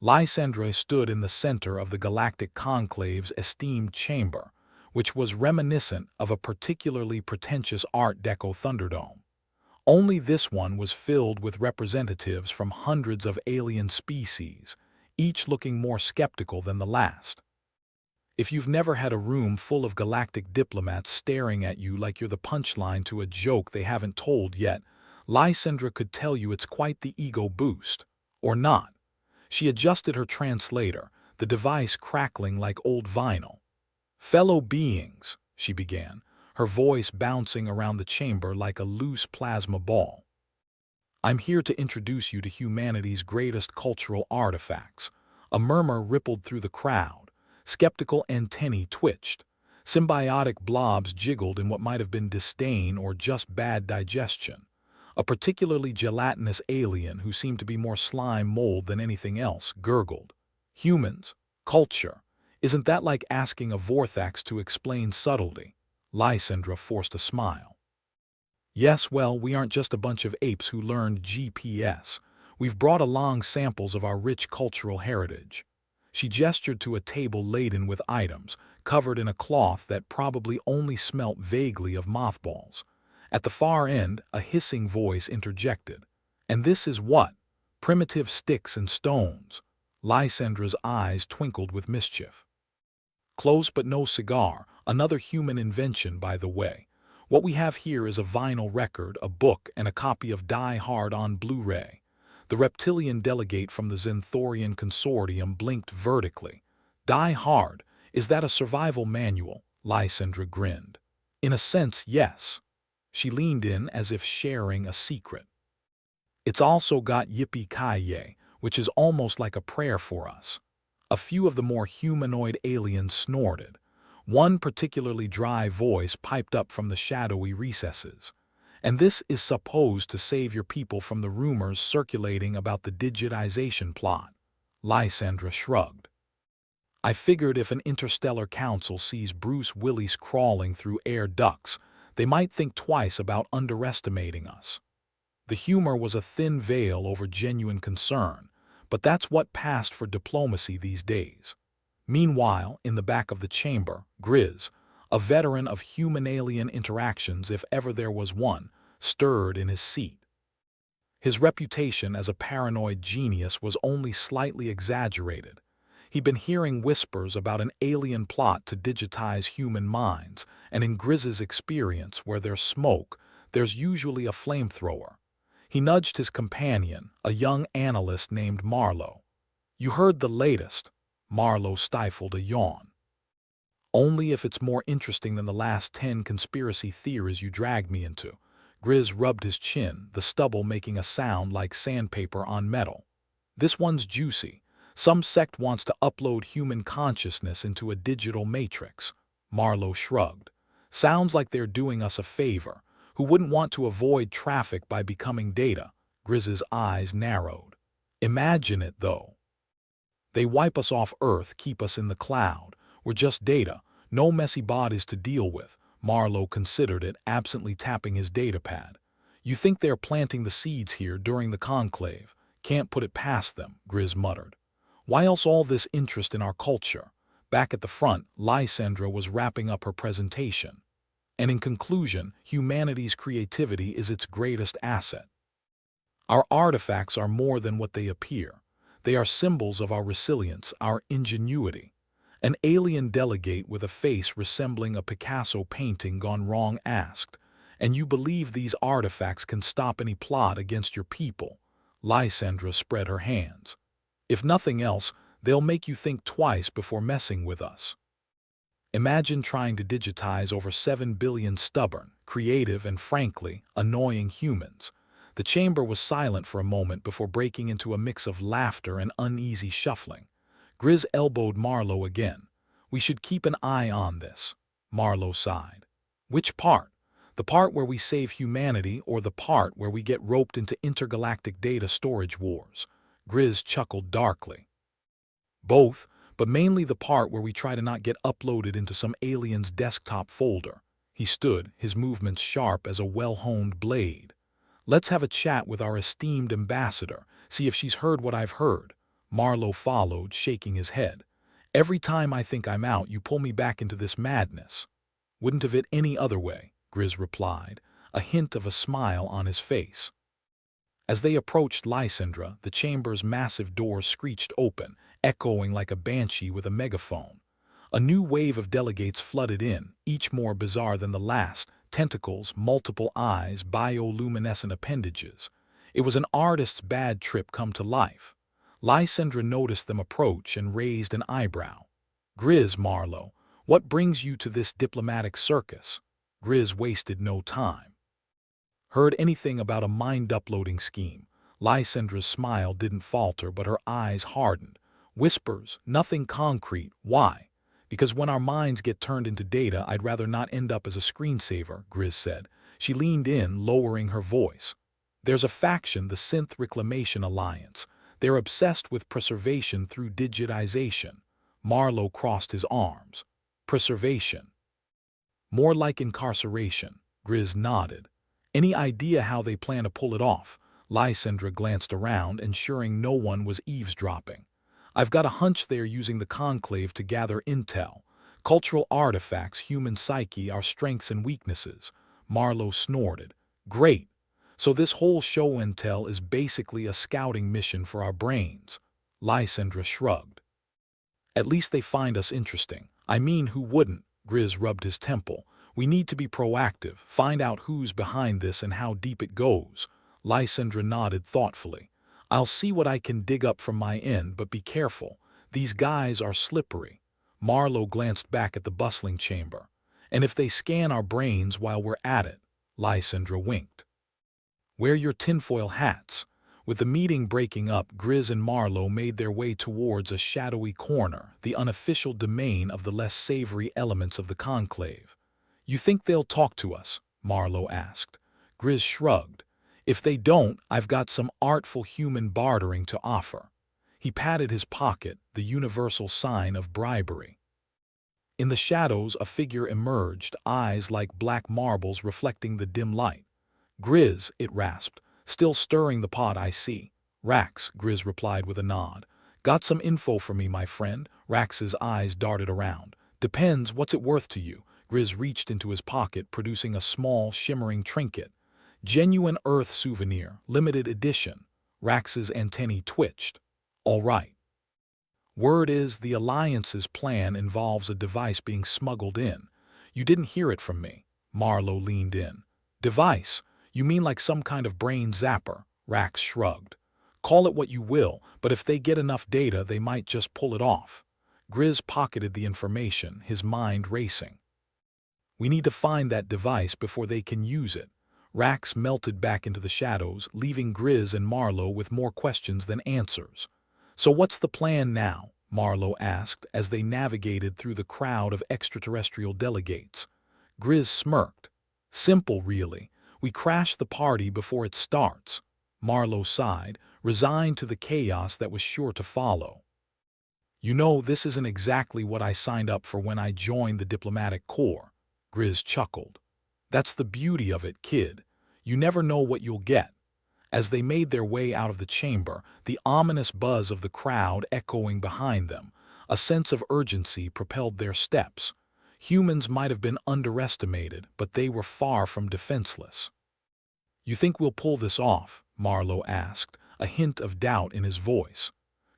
Lysandra stood in the center of the Galactic Conclave's esteemed chamber, which was reminiscent of a particularly pretentious Art Deco Thunderdome. Only this one was filled with representatives from hundreds of alien species, each looking more skeptical than the last. If you've never had a room full of galactic diplomats staring at you like you're the punchline to a joke they haven't told yet, Lysandra could tell you it's quite the ego boost. Or not. She adjusted her translator, the device crackling like old vinyl. "Fellow beings," she began, her voice bouncing around the chamber like a loose plasma ball. "I'm here to introduce you to humanity's greatest cultural artifacts." A murmur rippled through the crowd. Skeptical antennae twitched. Symbiotic blobs jiggled in what might have been disdain or just bad digestion. A particularly gelatinous alien who seemed to be more slime mold than anything else gurgled. "Humans? Culture? Isn't that like asking a Vorthax to explain subtlety?" Lysandra forced a smile. "Yes, well, we aren't just a bunch of apes who learned GPS. We've brought along samples of our rich cultural heritage." She gestured to a table laden with items, covered in a cloth that probably only smelt vaguely of mothballs. At the far end, a hissing voice interjected. "And this is what? Primitive sticks and stones." Lysandra's eyes twinkled with mischief. "Close but no cigar, another human invention, by the way. What we have here is a vinyl record, a book, and a copy of Die Hard on Blu-ray." The reptilian delegate from the Zenthorian Consortium blinked vertically. "Die Hard? Is that a survival manual?" Lysandra grinned. "In a sense, yes." She leaned in as if sharing a secret. "It's also got Yippee-ki-yay, which is almost like a prayer for us." A few of the more humanoid aliens snorted. One particularly dry voice piped up from the shadowy recesses. "And this is supposed to save your people from the rumors circulating about the digitization plot." Lysandra shrugged. "I figured if an interstellar council sees Bruce Willis crawling through air ducts, they might think twice about underestimating us." The humor was a thin veil over genuine concern, but that's what passed for diplomacy these days. Meanwhile, in the back of the chamber, Grizz, a veteran of human-alien interactions if ever there was one, stirred in his seat. His reputation as a paranoid genius was only slightly exaggerated. He'd been hearing whispers about an alien plot to digitize human minds, and in Grizz's experience, where there's smoke, there's usually a flamethrower. He nudged his companion, a young analyst named Marlowe. "You heard the latest?" Marlowe stifled a yawn. "Only if it's more interesting than the last 10 conspiracy theories you dragged me into." Grizz rubbed his chin, the stubble making a sound like sandpaper on metal. "This one's juicy. Some sect wants to upload human consciousness into a digital matrix." Marlowe shrugged. "Sounds like they're doing us a favor. Who wouldn't want to avoid traffic by becoming data?" Grizz's eyes narrowed. "Imagine it, though. They wipe us off Earth, keep us in the cloud. We're just data, no messy bodies to deal with." Marlowe considered it, absently tapping his datapad. "You think they're planting the seeds here during the conclave? Can't put it past them," Grizz muttered. "Why else all this interest in our culture?" Back at the front, Lysandra was wrapping up her presentation. "And in conclusion, humanity's creativity is its greatest asset. Our artifacts are more than what they appear. They are symbols of our resilience, our ingenuity." An alien delegate with a face resembling a Picasso painting gone wrong asked, "And you believe these artifacts can stop any plot against your people?" Lysandra spread her hands. "If nothing else, they'll make you think twice before messing with us. Imagine trying to digitize over 7 billion stubborn, creative, and frankly, annoying humans." The chamber was silent for a moment before breaking into a mix of laughter and uneasy shuffling. Grizz elbowed Marlowe again. "We should keep an eye on this." Marlowe sighed. "Which part? The part where we save humanity, or the part where we get roped into intergalactic data storage wars?" Grizz chuckled darkly. "Both, but mainly the part where we try to not get uploaded into some alien's desktop folder." He stood, his movements sharp as a well-honed blade. "Let's have a chat with our esteemed ambassador, see if she's heard what I've heard." Marlowe followed, shaking his head. "Every time I think I'm out, you pull me back into this madness." "Wouldn't have it any other way," Grizz replied, a hint of a smile on his face. As they approached Lysandra, the chamber's massive doors screeched open, echoing like a banshee with a megaphone. A new wave of delegates flooded in, each more bizarre than the last: tentacles, multiple eyes, bioluminescent appendages. It was an artist's bad trip come to life. Lysandra noticed them approach and raised an eyebrow. "Grizz, Marlowe, what brings you to this diplomatic circus?" Grizz wasted no time. "Heard anything about a mind-uploading scheme?" Lysandra's smile didn't falter, but her eyes hardened. "Whispers, nothing concrete. Why?" "Because when our minds get turned into data, I'd rather not end up as a screensaver," Grizz said. She leaned in, lowering her voice. "There's a faction, the Synth Reclamation Alliance. They're obsessed with preservation through digitization." Marlowe crossed his arms. "Preservation? More like incarceration." Grizz nodded. "Any idea how they plan to pull it off?" Lysandra glanced around, ensuring no one was eavesdropping. "I've got a hunch they're using the conclave to gather intel. Cultural artifacts, human psyche, our strengths and weaknesses." Marlowe snorted. "Great. So this whole show intel is basically a scouting mission for our brains." Lysandra shrugged. "At least they find us interesting. I mean, who wouldn't?" Grizz rubbed his temple. "We need to be proactive, find out who's behind this and how deep it goes." Lysandra nodded thoughtfully. "I'll see what I can dig up from my end, but be careful. These guys are slippery." Marlowe glanced back at the bustling chamber. "And if they scan our brains while we're at it?" Lysandra winked. "Wear your tinfoil hats." With the meeting breaking up, Grizz and Marlowe made their way towards a shadowy corner, the unofficial domain of the less savory elements of the conclave. "You think they'll talk to us?" Marlowe asked. Grizz shrugged. "If they don't, I've got some artful human bartering to offer." He patted his pocket, the universal sign of bribery. In the shadows, a figure emerged, eyes like black marbles reflecting the dim light. "Grizz," it rasped. "Still stirring the pot, I see." "Rax," Grizz replied with a nod. "Got some info for me, my friend?" Rax's eyes darted around. "Depends, what's it worth to you?" Grizz reached into his pocket, producing a small, shimmering trinket. "Genuine Earth souvenir, limited edition." Rax's antennae twitched. "All right." "Word is the Alliance's plan involves a device being smuggled in." "You didn't hear it from me." Marlowe leaned in. "Device? You mean like some kind of brain zapper?" Rax shrugged. "Call it what you will, but if they get enough data, they might just pull it off." Grizz pocketed the information, his mind racing. "We need to find that device before they can use it." Rax melted back into the shadows, leaving Grizz and Marlowe with more questions than answers. "So what's the plan now?" Marlowe asked as they navigated through the crowd of extraterrestrial delegates. Grizz smirked. "Simple, really. We crash the party before it starts." Marlowe sighed, resigned to the chaos that was sure to follow. "You know, this isn't exactly what I signed up for when I joined the diplomatic corps." Grizz chuckled. "That's the beauty of it, kid. You never know what you'll get." As they made their way out of the chamber, the ominous buzz of the crowd echoing behind them, a sense of urgency propelled their steps. Humans might have been underestimated, but they were far from defenseless. "You think we'll pull this off?" Marlowe asked, a hint of doubt in his voice.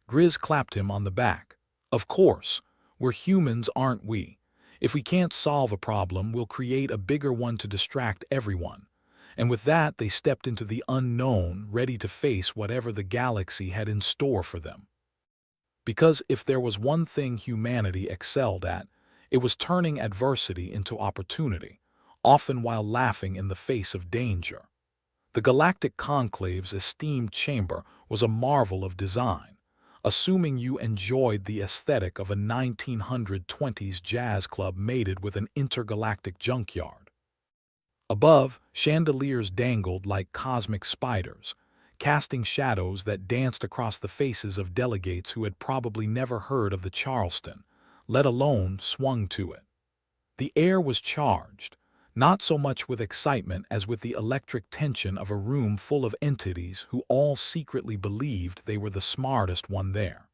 Grizz clapped him on the back. "Of course. We're humans, aren't we? If we can't solve a problem, we'll create a bigger one to distract everyone." And with that, they stepped into the unknown, ready to face whatever the galaxy had in store for them. Because if there was one thing humanity excelled at, it was turning adversity into opportunity, often while laughing in the face of danger. The Galactic Conclave's esteemed chamber was a marvel of design, assuming you enjoyed the aesthetic of a 1920s jazz club mated with an intergalactic junkyard. Above, chandeliers dangled like cosmic spiders, casting shadows that danced across the faces of delegates who had probably never heard of the Charleston, let alone swung to it. The air was charged, not so much with excitement as with the electric tension of a room full of entities who all secretly believed they were the smartest one there.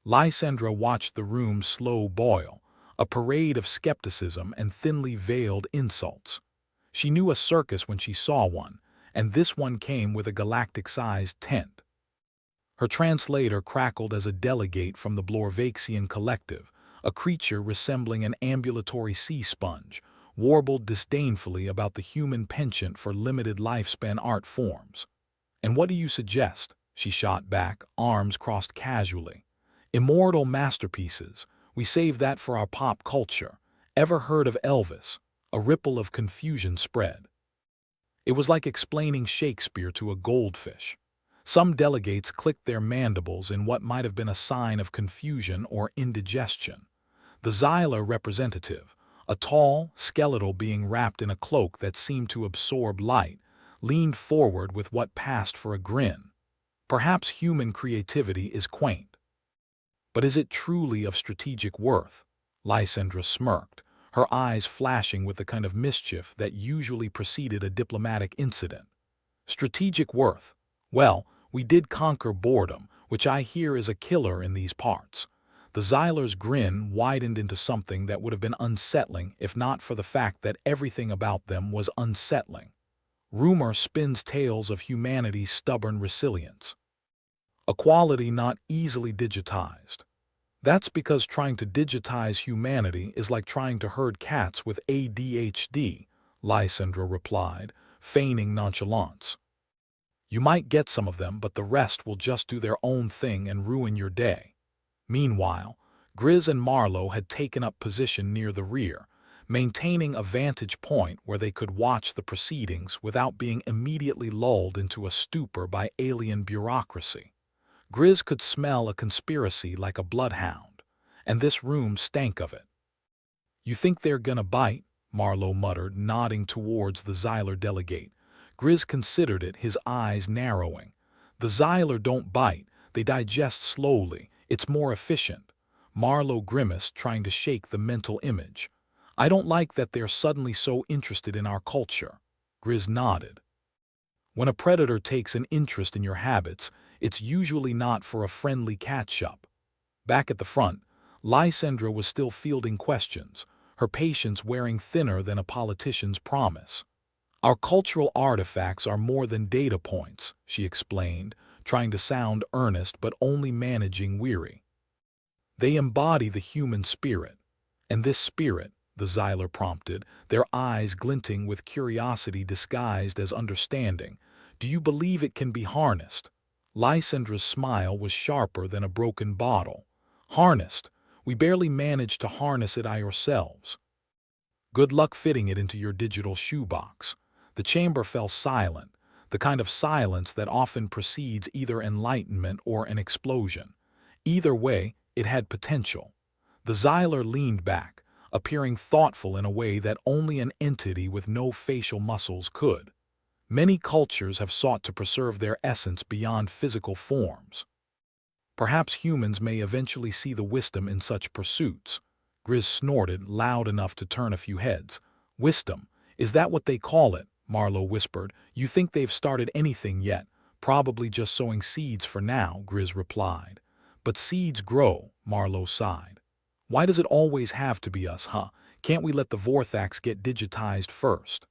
Lysandra watched the room slow boil, a parade of skepticism and thinly veiled insults. She knew a circus when she saw one, and this one came with a galactic-sized tent. Her translator crackled as a delegate from the Blorvaxian collective, a creature resembling an ambulatory sea sponge, warbled disdainfully about the human penchant for limited lifespan art forms. "And what do you suggest?" she shot back, arms crossed casually. "Immortal masterpieces. We save that for our pop culture. Ever heard of Elvis?" A ripple of confusion spread. It was like explaining Shakespeare to a goldfish. Some delegates clicked their mandibles in what might have been a sign of confusion or indigestion. The Xylar representative, a tall, skeletal being wrapped in a cloak that seemed to absorb light, leaned forward with what passed for a grin. "Perhaps human creativity is quaint. But is it truly of strategic worth?" Lysandra smirked, her eyes flashing with the kind of mischief that usually preceded a diplomatic incident. "Strategic worth? Well, we did conquer boredom, which I hear is a killer in these parts." The Xylar's grin widened into something that would have been unsettling if not for the fact that everything about them was unsettling. Rumor spins tales of humanity's stubborn resilience, a quality not easily digitized. "That's because trying to digitize humanity is like trying to herd cats with ADHD, Lysandra replied, feigning nonchalance. "You might get some of them, but the rest will just do their own thing and ruin your day." Meanwhile, Grizz and Marlowe had taken up position near the rear, maintaining a vantage point where they could watch the proceedings without being immediately lulled into a stupor by alien bureaucracy. Grizz could smell a conspiracy like a bloodhound, and this room stank of it. "You think they're gonna bite?" Marlowe muttered, nodding towards the Xylar delegate. Grizz considered it, his eyes narrowing. "The Xylar don't bite, they digest slowly. It's more efficient." Marlowe grimaced, trying to shake the mental image. "I don't like that they're suddenly so interested in our culture." Grizz nodded. "When a predator takes an interest in your habits, it's usually not for a friendly catch-up." Back at the front, Lysandra was still fielding questions, her patience wearing thinner than a politician's promise. "Our cultural artifacts are more than data points," she explained, trying to sound earnest but only managing weary. "They embody the human spirit. And this spirit," the Xylar prompted, their eyes glinting with curiosity disguised as understanding, "do you believe it can be harnessed?" Lysandra's smile was sharper than a broken bottle. "Harnessed? We barely managed to harness it ourselves. Good luck fitting it into your digital shoebox." The chamber fell silent, the kind of silence that often precedes either enlightenment or an explosion. Either way, it had potential. The Xylar leaned back, appearing thoughtful in a way that only an entity with no facial muscles could. "Many cultures have sought to preserve their essence beyond physical forms. Perhaps humans may eventually see the wisdom in such pursuits." Grizz snorted, loud enough to turn a few heads. "Wisdom? Is that what they call it?" Marlowe whispered. "You think they've started anything yet?" "Probably just sowing seeds for now," Grizz replied. "But seeds grow," Marlowe sighed. "Why does it always have to be us, huh? Can't we let the Vorthax get digitized first?"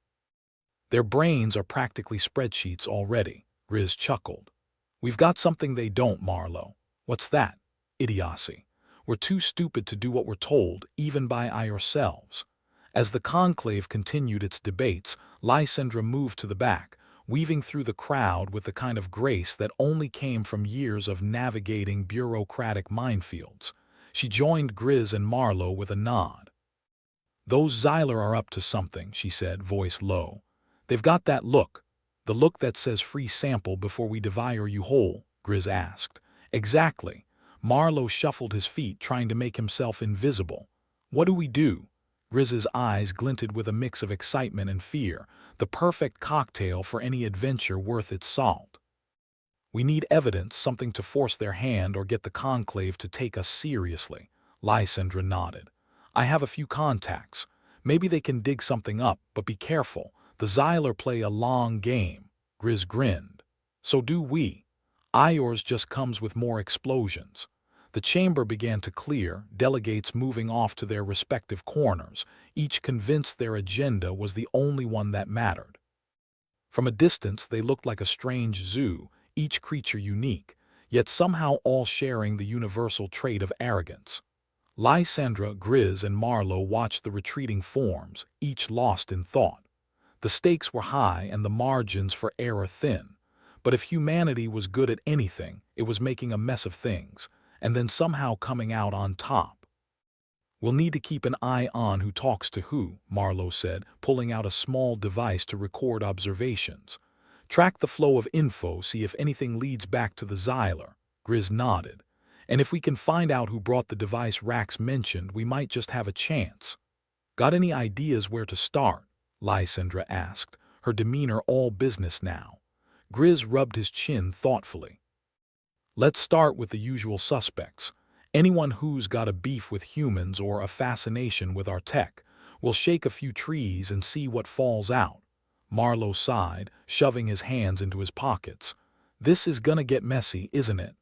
"Their brains are practically spreadsheets already," Grizz chuckled. "We've got something they don't, Marlowe." "What's that?" "Idiocy. We're too stupid to do what we're told, even by ourselves." As the conclave continued its debates, Lysandra moved to the back, weaving through the crowd with the kind of grace that only came from years of navigating bureaucratic minefields. She joined Grizz and Marlowe with a nod. "Those Xylar are up to something," she said, voice low. "They've got that look." "The look that says free sample before we devour you whole?" Grizz asked. "Exactly." Marlowe shuffled his feet, trying to make himself invisible. "What do we do?" Grizz's eyes glinted with a mix of excitement and fear, the perfect cocktail for any adventure worth its salt. "We need evidence, something to force their hand or get the conclave to take us seriously." Lysandra nodded. "I have a few contacts. Maybe they can dig something up, but be careful. The Xyler play a long game. Grizz grinned. So do we. Ior's just comes with more explosions. The chamber began to clear, delegates moving off to their respective corners, each convinced their agenda was the only one that mattered. From a distance they looked like a strange zoo, each creature unique, yet somehow all sharing the universal trait of arrogance. Lysandra, Grizz, and Marlowe watched the retreating forms, each lost in thought. The stakes were high and the margins for error thin. But if humanity was good at anything, it was making a mess of things, and then somehow coming out on top. "We'll need to keep an eye on who talks to who," Marlowe said, pulling out a small device to record observations. "Track the flow of info, see if anything leads back to the Xyler." Grizz nodded. "And if we can find out who brought the device Rax mentioned, we might just have a chance." "Got any ideas where to start?" Lysandra asked, her demeanor all business now. Grizz rubbed his chin thoughtfully. "Let's start with the usual suspects. Anyone who's got a beef with humans or a fascination with our tech. We'll shake a few trees and see what falls out." Marlowe sighed, shoving his hands into his pockets. "This is gonna get messy, isn't it?"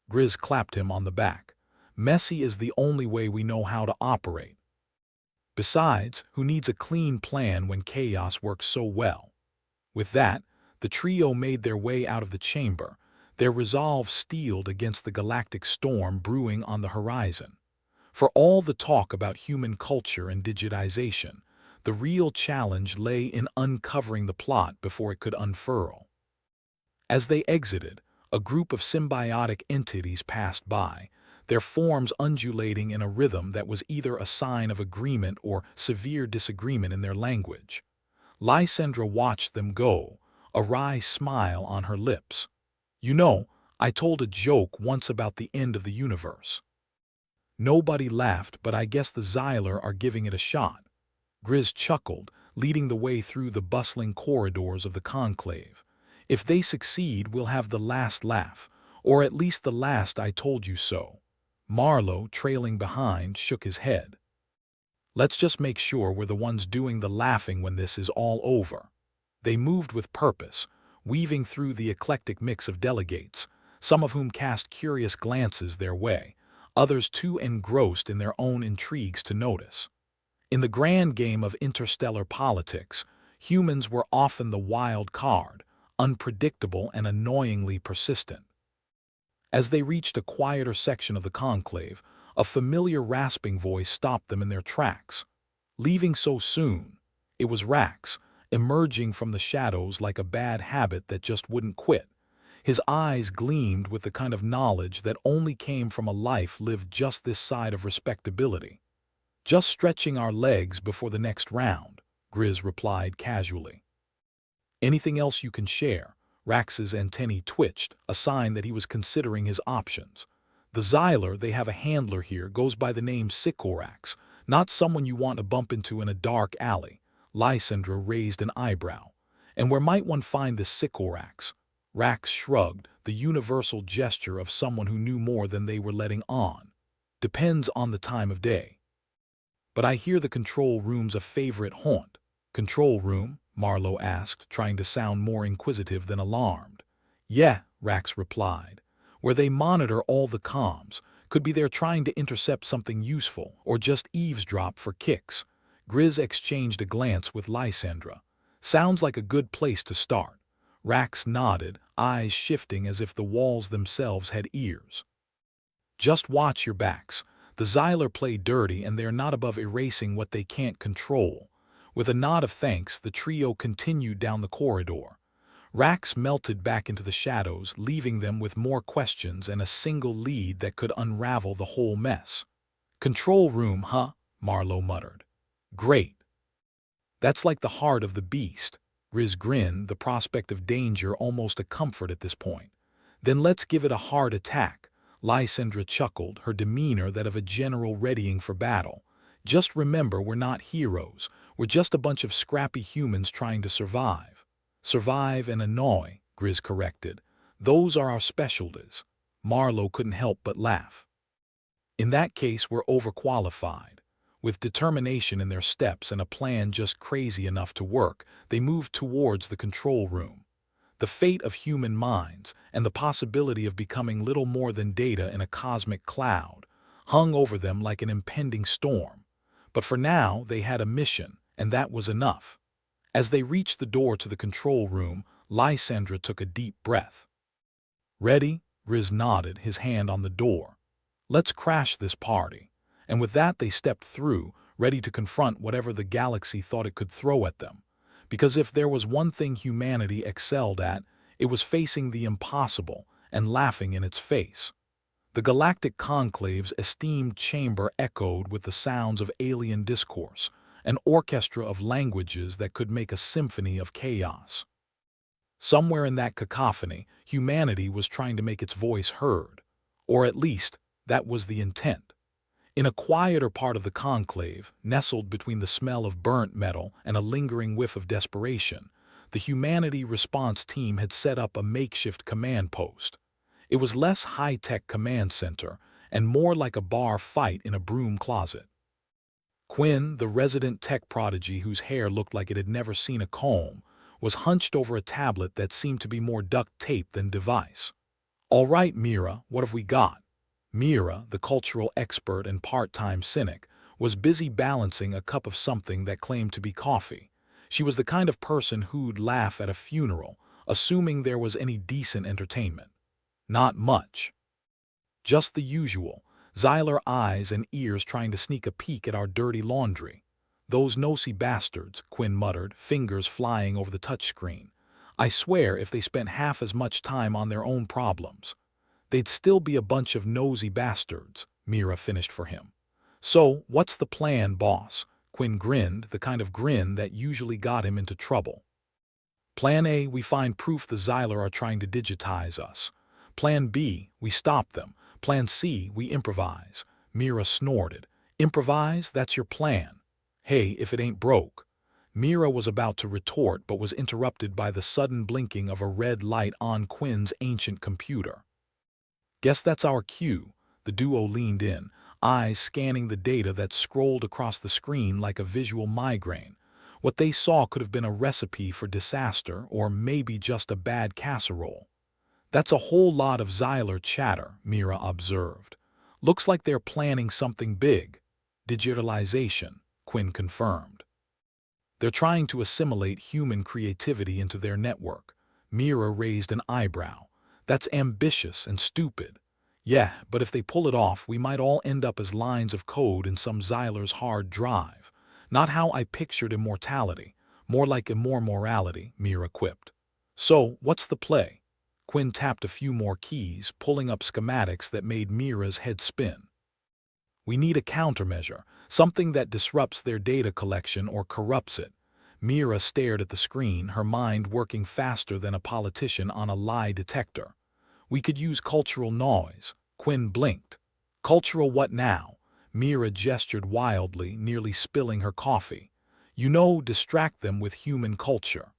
Grizz clapped him on the back. "Messy is the only way we know how to operate. Besides, who needs a clean plan when chaos works so well?" With that, the trio made their way out of the chamber, their resolve steeled against the galactic storm brewing on the horizon. For all the talk about human culture and digitization, the real challenge lay in uncovering the plot before it could unfurl. As they exited, a group of symbiotic entities passed by, their forms undulating in a rhythm that was either a sign of agreement or severe disagreement in their language. Lysandra watched them go, a wry smile on her lips. "You know, I told a joke once about the end of the universe." Nobody laughed, but I guess the Xyler are giving it a shot. Grizz chuckled, leading the way through the bustling corridors of the conclave. "If they succeed, we'll have the last laugh, or at least the last I told you so." Marlowe, trailing behind, shook his head. "Let's just make sure we're the ones doing the laughing when this is all over." They moved with purpose, weaving through the eclectic mix of delegates, some of whom cast curious glances their way, others too engrossed in their own intrigues to notice. In the grand game of interstellar politics, humans were often the wild card, unpredictable and annoyingly persistent. As they reached a quieter section of the conclave, a familiar rasping voice stopped them in their tracks. "Leaving so soon?" It was Rax, emerging from the shadows like a bad habit that just wouldn't quit. His eyes gleamed with the kind of knowledge that only came from a life lived just this side of respectability. "Just stretching our legs before the next round," Grizz replied casually. "Anything else you can share?" Rax's antennae twitched, a sign that he was considering his options. "The Xyler, they have a handler here, goes by the name Sycorax, not someone you want to bump into in a dark alley." Lysandra raised an eyebrow. "And where might one find this Sycorax?" Rax shrugged, the universal gesture of someone who knew more than they were letting on. "Depends on the time of day. But I hear the control room's a favorite haunt." "Control room?" Marlowe asked, trying to sound more inquisitive than alarmed. "Yeah," Rax replied. "Where they monitor all the comms. Could be they're trying to intercept something useful, or just eavesdrop for kicks." Grizz exchanged a glance with Lysandra. "Sounds like a good place to start." Rax nodded, eyes shifting as if the walls themselves had ears. "Just watch your backs. The Xyler play dirty and they're not above erasing what they can't control." With a nod of thanks, the trio continued down the corridor. Rax melted back into the shadows, leaving them with more questions and a single lead that could unravel the whole mess. "Control room, huh?" Marlowe muttered. "Great. That's like the heart of the beast." Grizz grinned, the prospect of danger almost a comfort at this point. "Then let's give it a hard attack." Lysandra chuckled, her demeanor that of a general readying for battle. "Just remember, we're not heroes. We're just a bunch of scrappy humans trying to survive." "Survive and annoy," Grizz corrected. "Those are our specialties." Marlowe couldn't help but laugh. "In that case, we're overqualified. With determination in their steps and a plan just crazy enough to work, they moved towards the control room. The fate of human minds, and the possibility of becoming little more than data in a cosmic cloud, hung over them like an impending storm. But for now, they had a mission, and that was enough. As they reached the door to the control room, Lysandra took a deep breath. "Ready?" Grizz nodded, his hand on the door. "Let's crash this party." And with that they stepped through, ready to confront whatever the galaxy thought it could throw at them. Because if there was one thing humanity excelled at, it was facing the impossible and laughing in its face. The Galactic Conclave's esteemed chamber echoed with the sounds of alien discourse, an orchestra of languages that could make a symphony of chaos. Somewhere in that cacophony, humanity was trying to make its voice heard. Or at least, that was the intent. In a quieter part of the conclave, nestled between the smell of burnt metal and a lingering whiff of desperation, the humanity response team had set up a makeshift command post. It was less high-tech command center and more like a bar fight in a broom closet. Quinn, the resident tech prodigy whose hair looked like it had never seen a comb, was hunched over a tablet that seemed to be more duct tape than device. "All right, Mira, what have we got?" Mira, the cultural expert and part-time cynic, was busy balancing a cup of something that claimed to be coffee. She was the kind of person who'd laugh at a funeral, assuming there was any decent entertainment. Not much. Just the usual, Xylar eyes and ears trying to sneak a peek at our dirty laundry. "Those nosy bastards," Quinn muttered, fingers flying over the touchscreen. "I swear if they spent half as much time on their own problems, they'd still be a bunch of nosy bastards," Mira finished for him. "So, what's the plan, boss?" Quinn grinned, the kind of grin that usually got him into trouble. "Plan A, we find proof the Xylar are trying to digitize us. Plan B, we stop them. Plan C, we improvise." Mira snorted. "Improvise? That's your plan? Hey, if it ain't broke." Mira was about to retort but was interrupted by the sudden blinking of a red light on Quinn's ancient computer. "Guess that's our cue." The duo leaned in, eyes scanning the data that scrolled across the screen like a visual migraine. What they saw could have been a recipe for disaster or maybe just a bad casserole. "That's a whole lot of Xylar chatter," Mira observed. "Looks like they're planning something big." "Digitalization," Quinn confirmed. "They're trying to assimilate human creativity into their network." Mira raised an eyebrow. "That's ambitious and stupid." "Yeah, but if they pull it off, we might all end up as lines of code in some Xylar's hard drive. Not how I pictured immortality. More like immorality," Mira quipped. "So, what's the play?" Quinn tapped a few more keys, pulling up schematics that made Mira's head spin. "We need a countermeasure, something that disrupts their data collection or corrupts it." Mira stared at the screen, her mind working faster than a politician on a lie detector. "We could use cultural noise." Quinn blinked. "Cultural what now?" Mira gestured wildly, nearly spilling her coffee. "You know, distract them with human culture.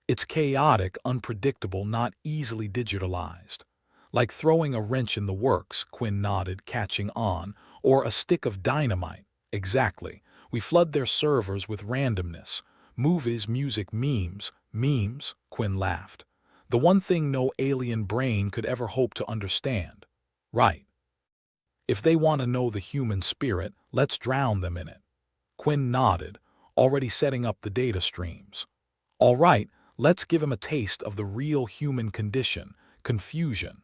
It's chaotic, unpredictable, not easily digitalized." "Like throwing a wrench in the works," Quinn nodded, catching on, "or a stick of dynamite." "Exactly. We flood their servers with randomness. Movies, music, memes." "Memes?" Quinn laughed. "The one thing no alien brain could ever hope to understand." "Right. If they want to know the human spirit, let's drown them in it." Quinn nodded, already setting up the data streams. "All right, let's give him a taste of the real human condition, confusion."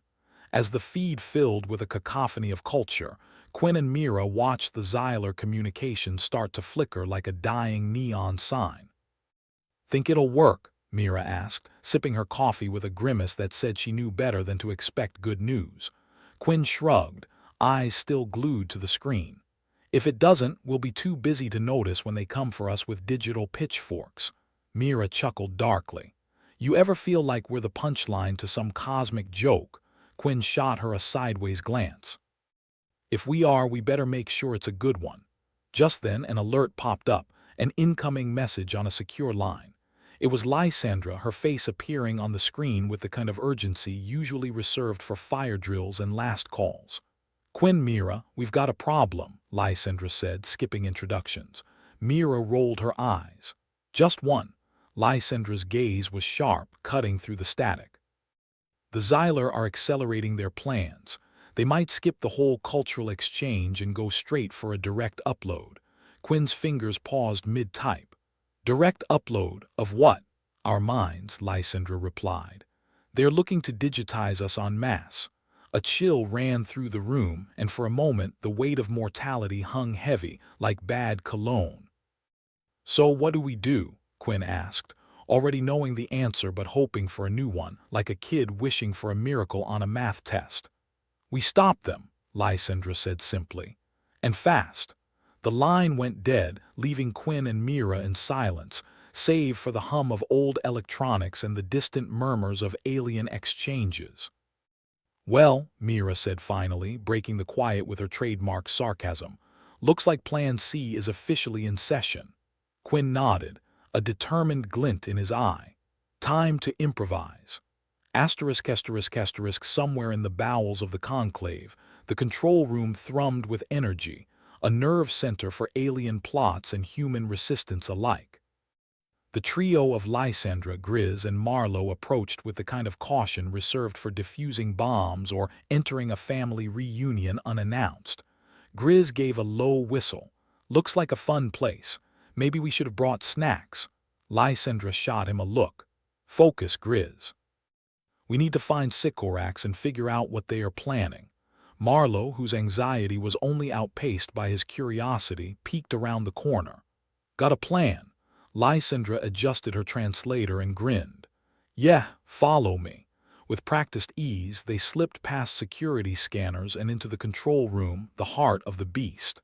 As the feed filled with a cacophony of culture, Quinn and Mira watched the Xylar communication start to flicker like a dying neon sign. "Think it'll work?" Mira asked, sipping her coffee with a grimace that said she knew better than to expect good news. Quinn shrugged, eyes still glued to the screen. "If it doesn't, we'll be too busy to notice when they come for us with digital pitchforks." Mira chuckled darkly. "You ever feel like we're the punchline to some cosmic joke?" Quinn shot her a sideways glance. "If we are, we better make sure it's a good one." Just then an alert popped up, an incoming message on a secure line. It was Lysandra, her face appearing on the screen with the kind of urgency usually reserved for fire drills and last calls. "Quinn, Mira, we've got a problem," Lysandra said, skipping introductions. Mira rolled her eyes. Just one. Lysandra's gaze was sharp, cutting through the static. The Xylar are accelerating their plans. They might skip the whole cultural exchange and go straight for a direct upload. Quinn's fingers paused mid-type. Direct upload of what? Our minds, Lysandra replied. They're looking to digitize us en masse. A chill ran through the room, and for a moment the weight of mortality hung heavy, like bad cologne. So what do we do? Quinn asked, already knowing the answer but hoping for a new one, like a kid wishing for a miracle on a math test. We stop them, Lysandra said simply. And fast. The line went dead, leaving Quinn and Mira in silence, save for the hum of old electronics and the distant murmurs of alien exchanges. Well, Mira said finally, breaking the quiet with her trademark sarcasm, looks like Plan C is officially in session. Quinn nodded, a determined glint in his eye. Time to improvise. ****, somewhere in the bowels of the conclave, the control room thrummed with energy, a nerve center for alien plots and human resistance alike. The trio of Lysandra, Grizz, and Marlowe approached with the kind of caution reserved for defusing bombs or entering a family reunion unannounced. Grizz gave a low whistle. Looks like a fun place. Maybe we should have brought snacks. Lysandra shot him a look. Focus, Grizz. We need to find Sycorax and figure out what they are planning. Marlowe, whose anxiety was only outpaced by his curiosity, peeked around the corner. Got a plan? Lysandra adjusted her translator and grinned. Yeah, follow me. With practiced ease, they slipped past security scanners and into the control room, the heart of the beast.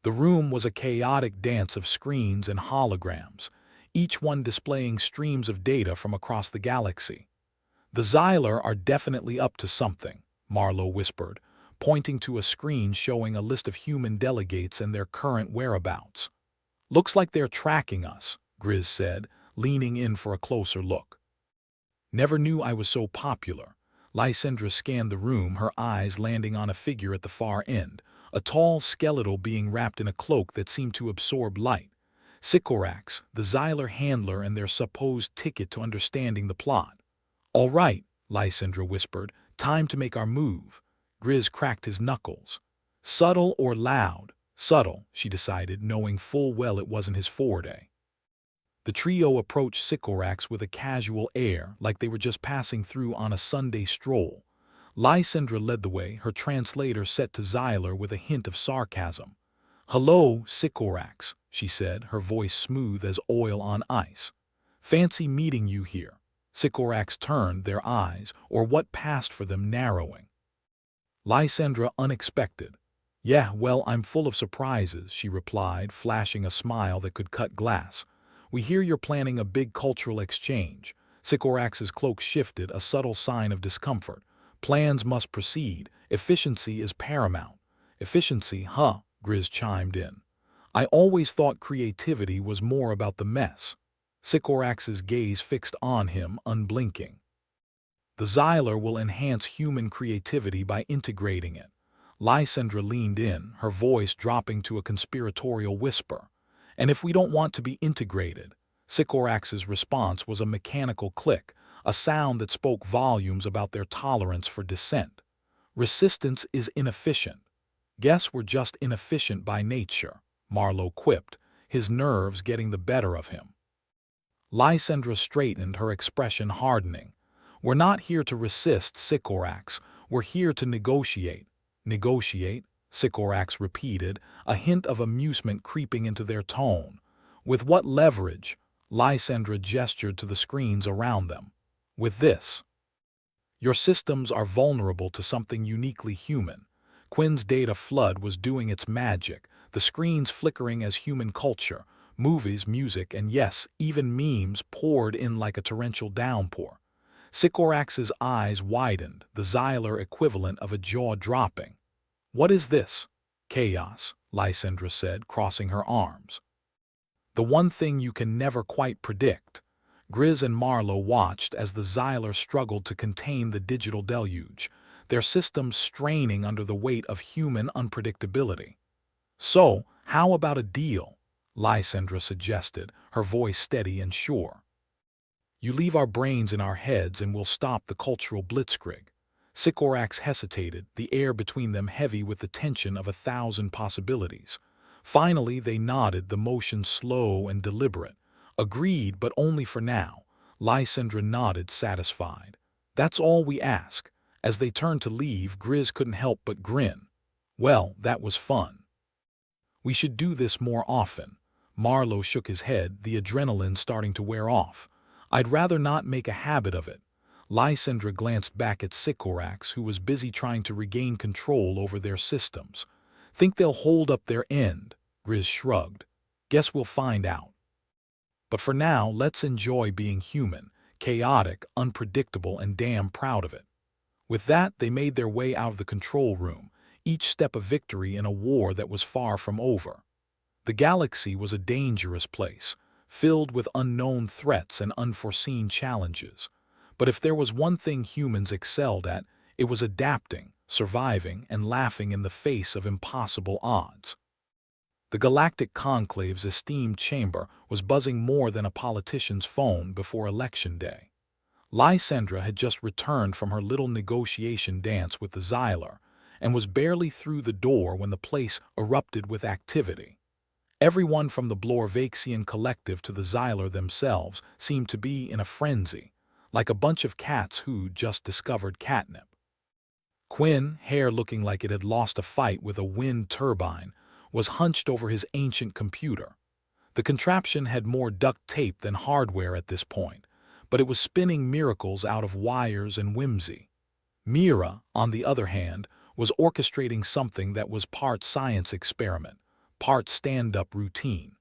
The room was a chaotic dance of screens and holograms, each one displaying streams of data from across the galaxy. The Xylar are definitely up to something, Marlowe whispered, pointing to a screen showing a list of human delegates and their current whereabouts. Looks like they're tracking us, Grizz said, leaning in for a closer look. Never knew I was so popular. Lysandra scanned the room, her eyes landing on a figure at the far end, a tall skeletal being wrapped in a cloak that seemed to absorb light. Sycorax, the Xylar handler and their supposed ticket to understanding the plot. All right, Lysandra whispered, time to make our move. Grizz cracked his knuckles. Subtle or loud? Subtle, she decided, knowing full well it wasn't his forte. The trio approached Sycorax with a casual air, like they were just passing through on a Sunday stroll. Lysandra led the way, her translator set to Xylar with a hint of sarcasm. Hello, Sycorax, she said, her voice smooth as oil on ice. Fancy meeting you here. Sycorax turned, their eyes, or what passed for them, narrowing. Lysandra unexpected. Yeah, well, I'm full of surprises, she replied, flashing a smile that could cut glass. We hear you're planning a big cultural exchange. Sycorax's cloak shifted, a subtle sign of discomfort. Plans must proceed. Efficiency is paramount. Efficiency, huh? Grizz chimed in. I always thought creativity was more about the mess. Sycorax's gaze fixed on him, unblinking. The Xylar will enhance human creativity by integrating it. Lysandra leaned in, her voice dropping to a conspiratorial whisper. And if we don't want to be integrated? Sycorax's response was a mechanical click, a sound that spoke volumes about their tolerance for dissent. Resistance is inefficient. Guess we're just inefficient by nature, Marlowe quipped, his nerves getting the better of him. Lysandra straightened, her expression hardening. We're not here to resist, Sycorax. We're here to negotiate. Negotiate? Sycorax repeated, a hint of amusement creeping into their tone. With what leverage? Lysandra gestured to the screens around them. With this. Your systems are vulnerable to something uniquely human. Quinn's data flood was doing its magic, the screens flickering as human culture, movies, music, and yes, even memes poured in like a torrential downpour. Sycorax's eyes widened, the Xylar equivalent of a jaw dropping. What is this? Chaos, Lysandra said, crossing her arms. The one thing you can never quite predict. Grizz and Marlowe watched as the Xylar struggled to contain the digital deluge, their systems straining under the weight of human unpredictability. "So, how about a deal?" Lysandra suggested, her voice steady and sure. "You leave our brains in our heads and we'll stop the cultural blitzkrieg." Sycorax hesitated, the air between them heavy with the tension of 1,000 possibilities. Finally they nodded, the motion slow and deliberate. "Agreed, but only for now." Lysandra nodded, satisfied. "That's all we ask." As they turned to leave, Grizz couldn't help but grin. "Well, that was fun. We should do this more often." Marlowe shook his head, the adrenaline starting to wear off. "I'd rather not make a habit of it." Lysandra glanced back at Sycorax, who was busy trying to regain control over their systems. "Think they'll hold up their end?" Grizz shrugged. "Guess we'll find out. But for now, let's enjoy being human, chaotic, unpredictable, and damn proud of it." With that, they made their way out of the control room, each step a victory in a war that was far from over. The galaxy was a dangerous place, filled with unknown threats and unforeseen challenges. But if there was one thing humans excelled at, it was adapting, surviving, and laughing in the face of impossible odds. The Galactic Conclave's esteemed chamber was buzzing more than a politician's phone before Election Day. Lysandra had just returned from her little negotiation dance with the Xylar, and was barely through the door when the place erupted with activity. Everyone from the Blorvaxian collective to the Xylar themselves seemed to be in a frenzy, like a bunch of cats who'd just discovered catnip. Quinn, hair looking like it had lost a fight with a wind turbine, was hunched over his ancient computer. The contraption had more duct tape than hardware at this point, but it was spinning miracles out of wires and whimsy. Mira, on the other hand, was orchestrating something that was part science experiment, part stand-up routine.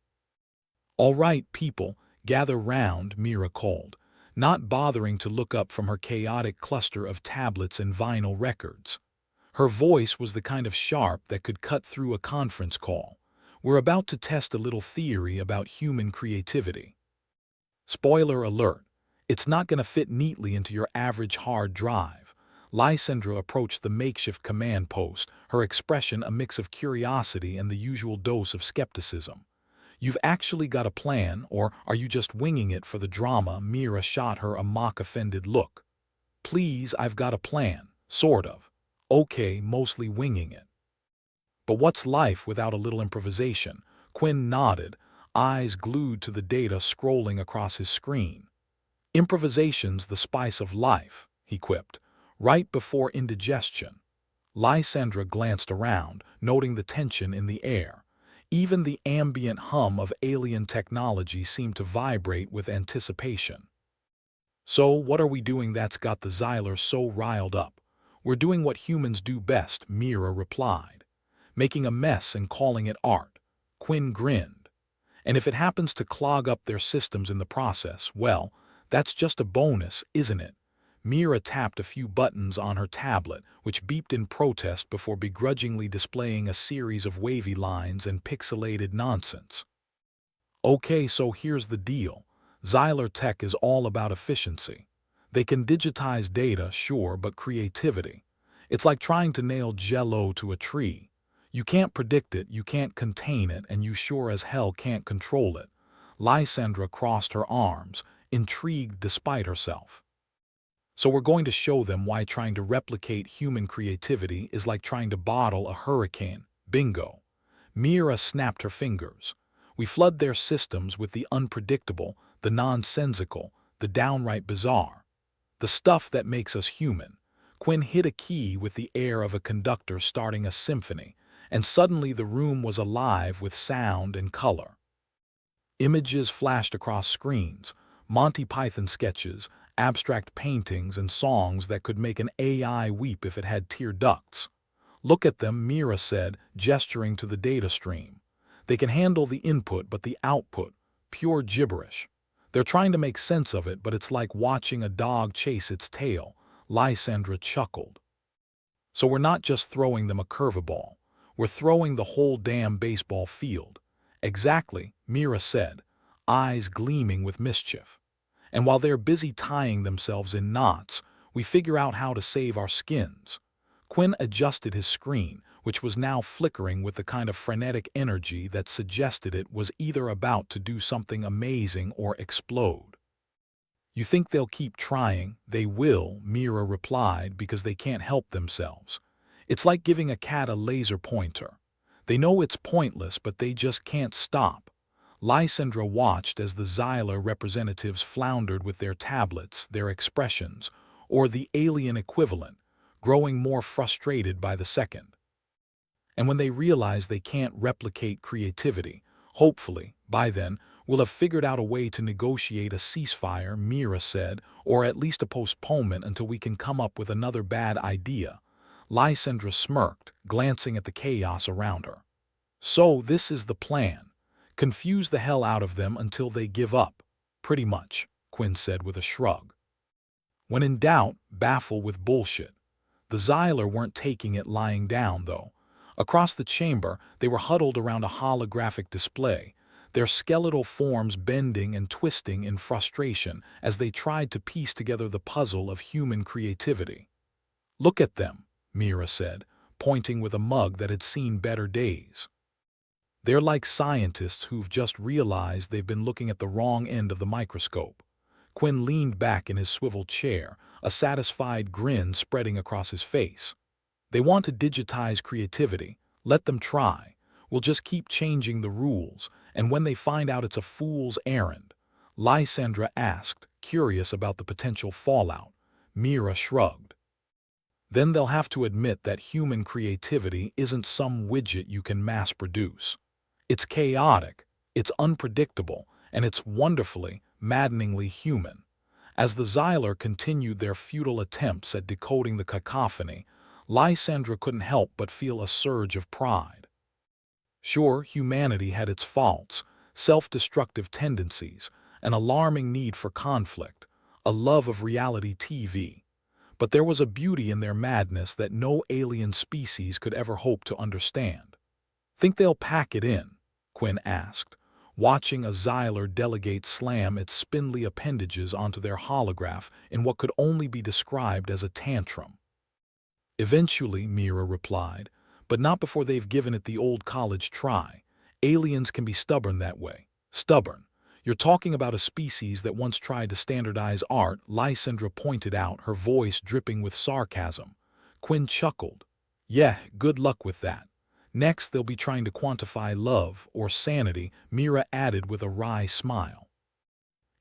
"All right, people, gather round," Mira called, not bothering to look up from her chaotic cluster of tablets and vinyl records. Her voice was the kind of sharp that could cut through a conference call. "We're about to test a little theory about human creativity. Spoiler alert, it's not going to fit neatly into your average hard drive." Lysandra approached the makeshift command post, her expression a mix of curiosity and the usual dose of skepticism. "You've actually got a plan, or are you just winging it for the drama?" Mira shot her a mock-offended look. "Please, I've got a plan, sort of. Okay, mostly winging it." "But what's life without a little improvisation?" Quinn nodded, eyes glued to the data scrolling across his screen. "Improvisation's the spice of life," he quipped, "right before indigestion." Lysandra glanced around, noting the tension in the air. Even the ambient hum of alien technology seemed to vibrate with anticipation. "So, what are we doing that's got the Xylar so riled up?" "We're doing what humans do best," Mira replied. "Making a mess and calling it art." Quinn grinned. "And if it happens to clog up their systems in the process, well, that's just a bonus, isn't it?" Mira tapped a few buttons on her tablet, which beeped in protest before begrudgingly displaying a series of wavy lines and pixelated nonsense. "Okay, so here's the deal. Xylar tech is all about efficiency. They can digitize data, sure, but creativity. It's like trying to nail Jell-O to a tree. You can't predict it, you can't contain it, and you sure as hell can't control it." Lysandra crossed her arms, intrigued despite herself. "So we're going to show them why trying to replicate human creativity is like trying to bottle a hurricane. Bingo." Mira snapped her fingers. "We flood their systems with the unpredictable, the nonsensical, the downright bizarre. The stuff that makes us human." Quinn hit a key with the air of a conductor starting a symphony, and suddenly the room was alive with sound and color. Images flashed across screens, Monty Python sketches, abstract paintings, and songs that could make an AI weep if it had tear ducts. "Look at them," Mira said, gesturing to the data stream. "They can handle the input, but the output, pure gibberish. They're trying to make sense of it, but it's like watching a dog chase its tail." Lysandra chuckled. "So we're not just throwing them a curveball. We're throwing the whole damn baseball field." "Exactly," Mira said, eyes gleaming with mischief. "And while they're busy tying themselves in knots, we figure out how to save our skins." Quinn adjusted his screen, which was now flickering with the kind of frenetic energy that suggested it was either about to do something amazing or explode. "You think they'll keep trying?" "They will," Mira replied, "because they can't help themselves. It's like giving a cat a laser pointer. They know it's pointless, but they just can't stop." Lysandra watched as the Xylar representatives floundered with their tablets, their expressions, or the alien equivalent, growing more frustrated by the second. And when they realize they can't replicate creativity, hopefully, by then, we'll have figured out a way to negotiate a ceasefire, Mira said, or at least a postponement until we can come up with another bad idea. Lysandra smirked, glancing at the chaos around her. "So this is the plan. Confuse the hell out of them until they give up." "Pretty much," Quinn said with a shrug. "When in doubt, baffle with bullshit." The Xylar weren't taking it lying down, though. Across the chamber, they were huddled around a holographic display, their skeletal forms bending and twisting in frustration as they tried to piece together the puzzle of human creativity. "Look at them," Mira said, pointing with a mug that had seen better days. "They're like scientists who've just realized they've been looking at the wrong end of the microscope." Quinn leaned back in his swivel chair, a satisfied grin spreading across his face. "They want to digitize creativity. Let them try. We'll just keep changing the rules, and when they find out it's a fool's errand." Lysandra asked, curious about the potential fallout. Mira shrugged. "Then they'll have to admit that human creativity isn't some widget you can mass produce. It's chaotic, it's unpredictable, and it's wonderfully, maddeningly human." As the Xylar continued their futile attempts at decoding the cacophony, Lysandra couldn't help but feel a surge of pride. Sure, humanity had its faults, self-destructive tendencies, an alarming need for conflict, a love of reality TV. But there was a beauty in their madness that no alien species could ever hope to understand. "Think they'll pack it in?" Quinn asked, watching a Xylar delegate slam its spindly appendages onto their holograph in what could only be described as a tantrum. "Eventually," Mira replied, "but not before they've given it the old college try. Aliens can be stubborn that way." "Stubborn? You're talking about a species that once tried to standardize art," Lysandra pointed out, her voice dripping with sarcasm. Quinn chuckled. "Yeah, good luck with that. Next, they'll be trying to quantify love or sanity," Mira added with a wry smile.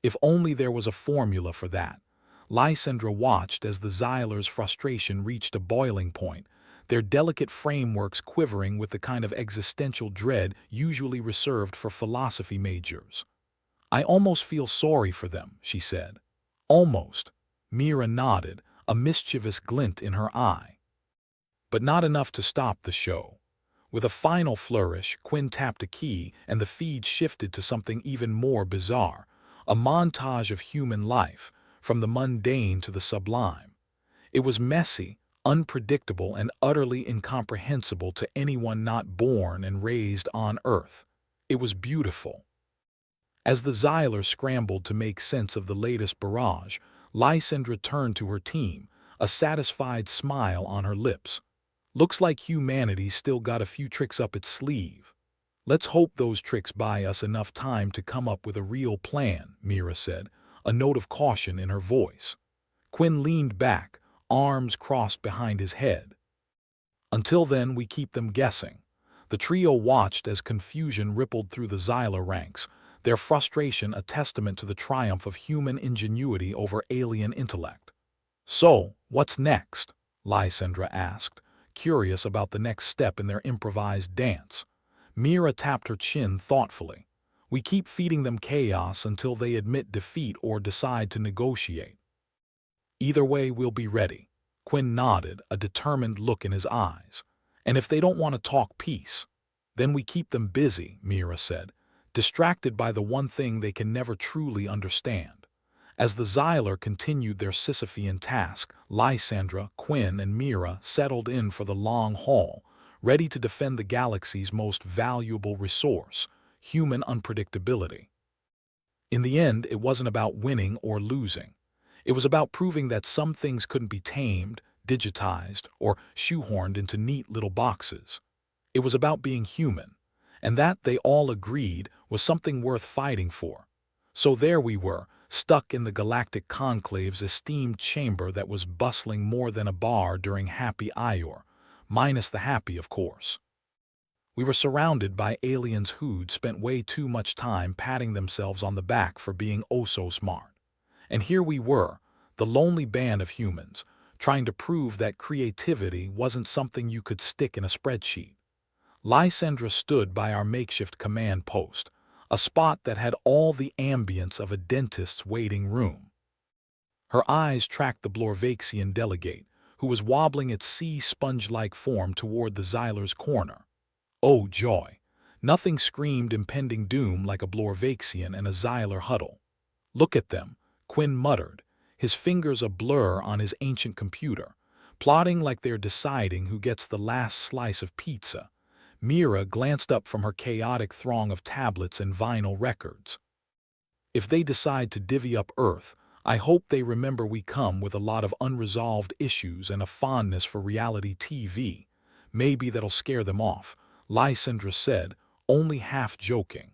If only there was a formula for that. Lysandra watched as the Xylar's frustration reached a boiling point, their delicate frameworks quivering with the kind of existential dread usually reserved for philosophy majors. "I almost feel sorry for them," she said. "Almost." Mira nodded, a mischievous glint in her eye. But not enough to stop the show. With a final flourish, Quinn tapped a key and the feed shifted to something even more bizarre, a montage of human life, from the mundane to the sublime. It was messy, unpredictable, and utterly incomprehensible to anyone not born and raised on Earth. It was beautiful. As the Xylar scrambled to make sense of the latest barrage, Lysandra turned to her team, a satisfied smile on her lips. "Looks like humanity's still got a few tricks up its sleeve. Let's hope those tricks buy us enough time to come up with a real plan," Mira said, a note of caution in her voice. Quinn leaned back, arms crossed behind his head. "Until then, we keep them guessing." The trio watched as confusion rippled through the Xylar ranks, their frustration a testament to the triumph of human ingenuity over alien intellect. "So, what's next?" Lysandra asked, curious about the next step in their improvised dance. Mira tapped her chin thoughtfully. "We keep feeding them chaos until they admit defeat or decide to negotiate. Either way, we'll be ready." Quinn nodded, a determined look in his eyes. "And if they don't want to talk peace, then we keep them busy," Mira said, distracted by the one thing they can never truly understand. As the Xylar continued their Sisyphean task, Lysandra, Quinn, and Mira settled in for the long haul, ready to defend the galaxy's most valuable resource, human unpredictability. In the end, it wasn't about winning or losing. It was about proving that some things couldn't be tamed, digitized, or shoehorned into neat little boxes. It was about being human, and that, they all agreed, was something worth fighting for. So there we were, stuck in the Galactic Conclave's esteemed chamber that was bustling more than a bar during Happy Hour, minus the happy, of course. We were surrounded by aliens who'd spent way too much time patting themselves on the back for being oh so smart. And here we were, the lonely band of humans, trying to prove that creativity wasn't something you could stick in a spreadsheet. Lysandra stood by our makeshift command post, a spot that had all the ambience of a dentist's waiting room. Her eyes tracked the Blorvaxian delegate, who was wobbling its sea sponge-like form toward the Xyler's corner. Oh joy! Nothing screamed impending doom like a Blorvaxian and a Xyler huddle. Look at them, Quinn muttered, his fingers a blur on his ancient computer, plotting like they're deciding who gets the last slice of pizza. Mira glanced up from her chaotic throng of tablets and vinyl records. If they decide to divvy up Earth, I hope they remember we come with a lot of unresolved issues and a fondness for reality TV. Maybe that'll scare them off, Lysandra said, only half joking.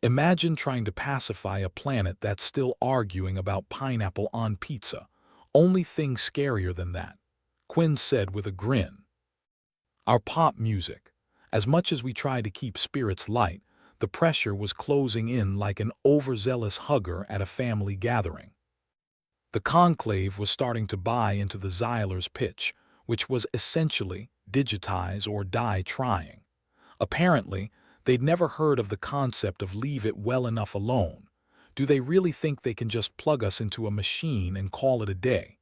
Imagine trying to pacify a planet that's still arguing about pineapple on pizza. Only thing scarier than that, Quinn said with a grin. Our pop music. As much as we tried to keep spirits light, the pressure was closing in like an overzealous hugger at a family gathering. The conclave was starting to buy into the Xyler's pitch, which was essentially digitize or die trying. Apparently, they'd never heard of the concept of leave it well enough alone. Do they really think they can just plug us into a machine and call it a day?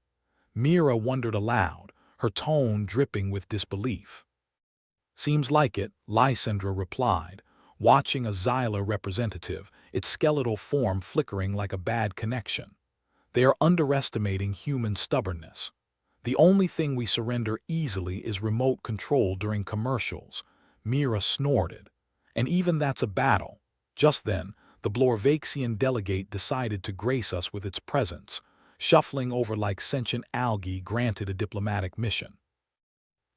Mira wondered aloud, her tone dripping with disbelief. Seems like it, Lysandra replied, watching a Xyler representative, its skeletal form flickering like a bad connection. They are underestimating human stubbornness. The only thing we surrender easily is remote control during commercials, Mira snorted. And even that's a battle. Just then, the Blorvaxian delegate decided to grace us with its presence, shuffling over like sentient algae granted a diplomatic mission.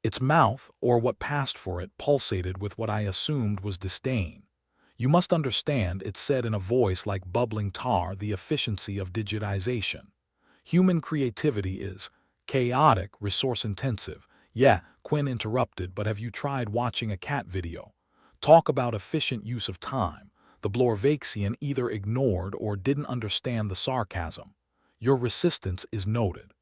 Its mouth, or what passed for it, pulsated with what I assumed was disdain. You must understand, it said in a voice like bubbling tar, the efficiency of digitization. Human creativity is chaotic, resource-intensive. Yeah, Quinn interrupted, but have you tried watching a cat video? Talk about efficient use of time. The Blorvaxian either ignored or didn't understand the sarcasm. Your resistance is noted.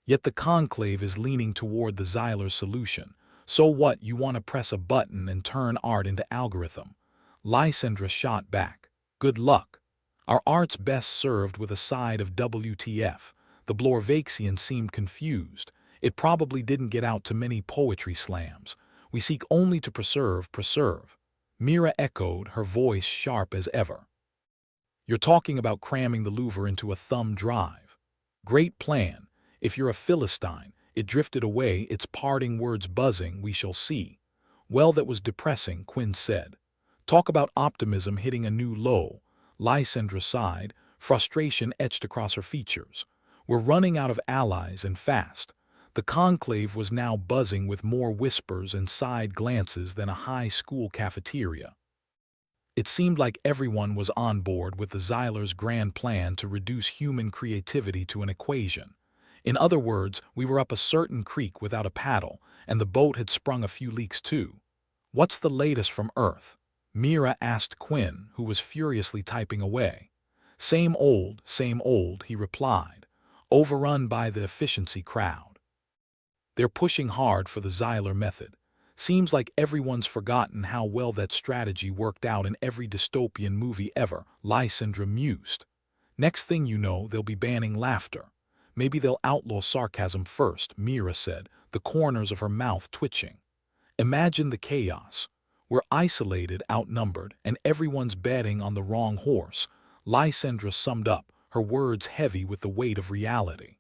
Yet the conclave is leaning toward the Xyler's solution. So what, you want to press a button and turn art into algorithm? Lysandra shot back. Good luck. Our art's best served with a side of WTF. The Blorvaxian seemed confused. It probably didn't get out to many poetry slams. We seek only to preserve. Mira echoed, her voice sharp as ever. You're talking about cramming the Louvre into a thumb drive. Great plan. If you're a Philistine, it drifted away, its parting words buzzing, we shall see. Well, that was depressing, Quinn said. Talk about optimism hitting a new low. Lysandra sighed, frustration etched across her features. We're running out of allies and fast. The conclave was now buzzing with more whispers and side glances than a high school cafeteria. It seemed like everyone was on board with the Xyler's grand plan to reduce human creativity to an equation. In other words, we were up a certain creek without a paddle, and the boat had sprung a few leaks too. What's the latest from Earth? Mira asked Quinn, who was furiously typing away. Same old, he replied, overrun by the efficiency crowd. They're pushing hard for the Xyler method. Seems like everyone's forgotten how well that strategy worked out in every dystopian movie ever, Lysandra mused. Next thing you know, they'll be banning laughter. Maybe they'll outlaw sarcasm first, Mira said, the corners of her mouth twitching. Imagine the chaos. We're isolated, outnumbered, and everyone's betting on the wrong horse. Lysandra summed up, her words heavy with the weight of reality.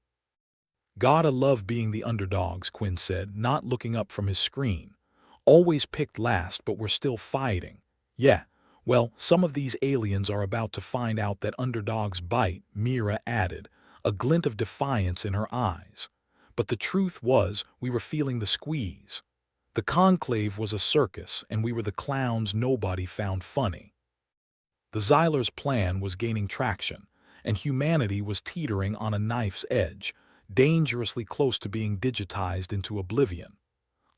Gotta love being the underdogs, Quinn said, not looking up from his screen. Always picked last, but we're still fighting. Yeah, well, some of these aliens are about to find out that underdogs bite, Mira added, a glint of defiance in her eyes. But the truth was, we were feeling the squeeze. The conclave was a circus, and we were the clowns nobody found funny. The Xyler's plan was gaining traction, and humanity was teetering on a knife's edge, dangerously close to being digitized into oblivion.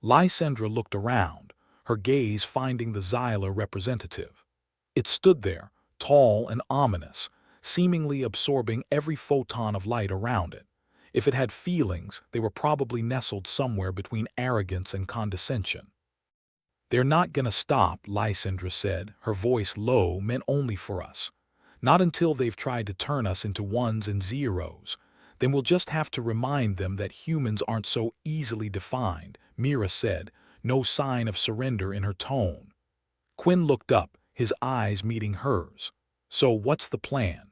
Lysandra looked around, her gaze finding the Xyler representative. It stood there, tall and ominous, seemingly absorbing every photon of light around it. If it had feelings, they were probably nestled somewhere between arrogance and condescension. "They're not gonna stop," Lysandra said, her voice low, meant only for us. "Not until they've tried to turn us into ones and zeros. Then we'll just have to remind them that humans aren't so easily defined," Mira said, no sign of surrender in her tone. Quinn looked up, his eyes meeting hers. "So what's the plan?"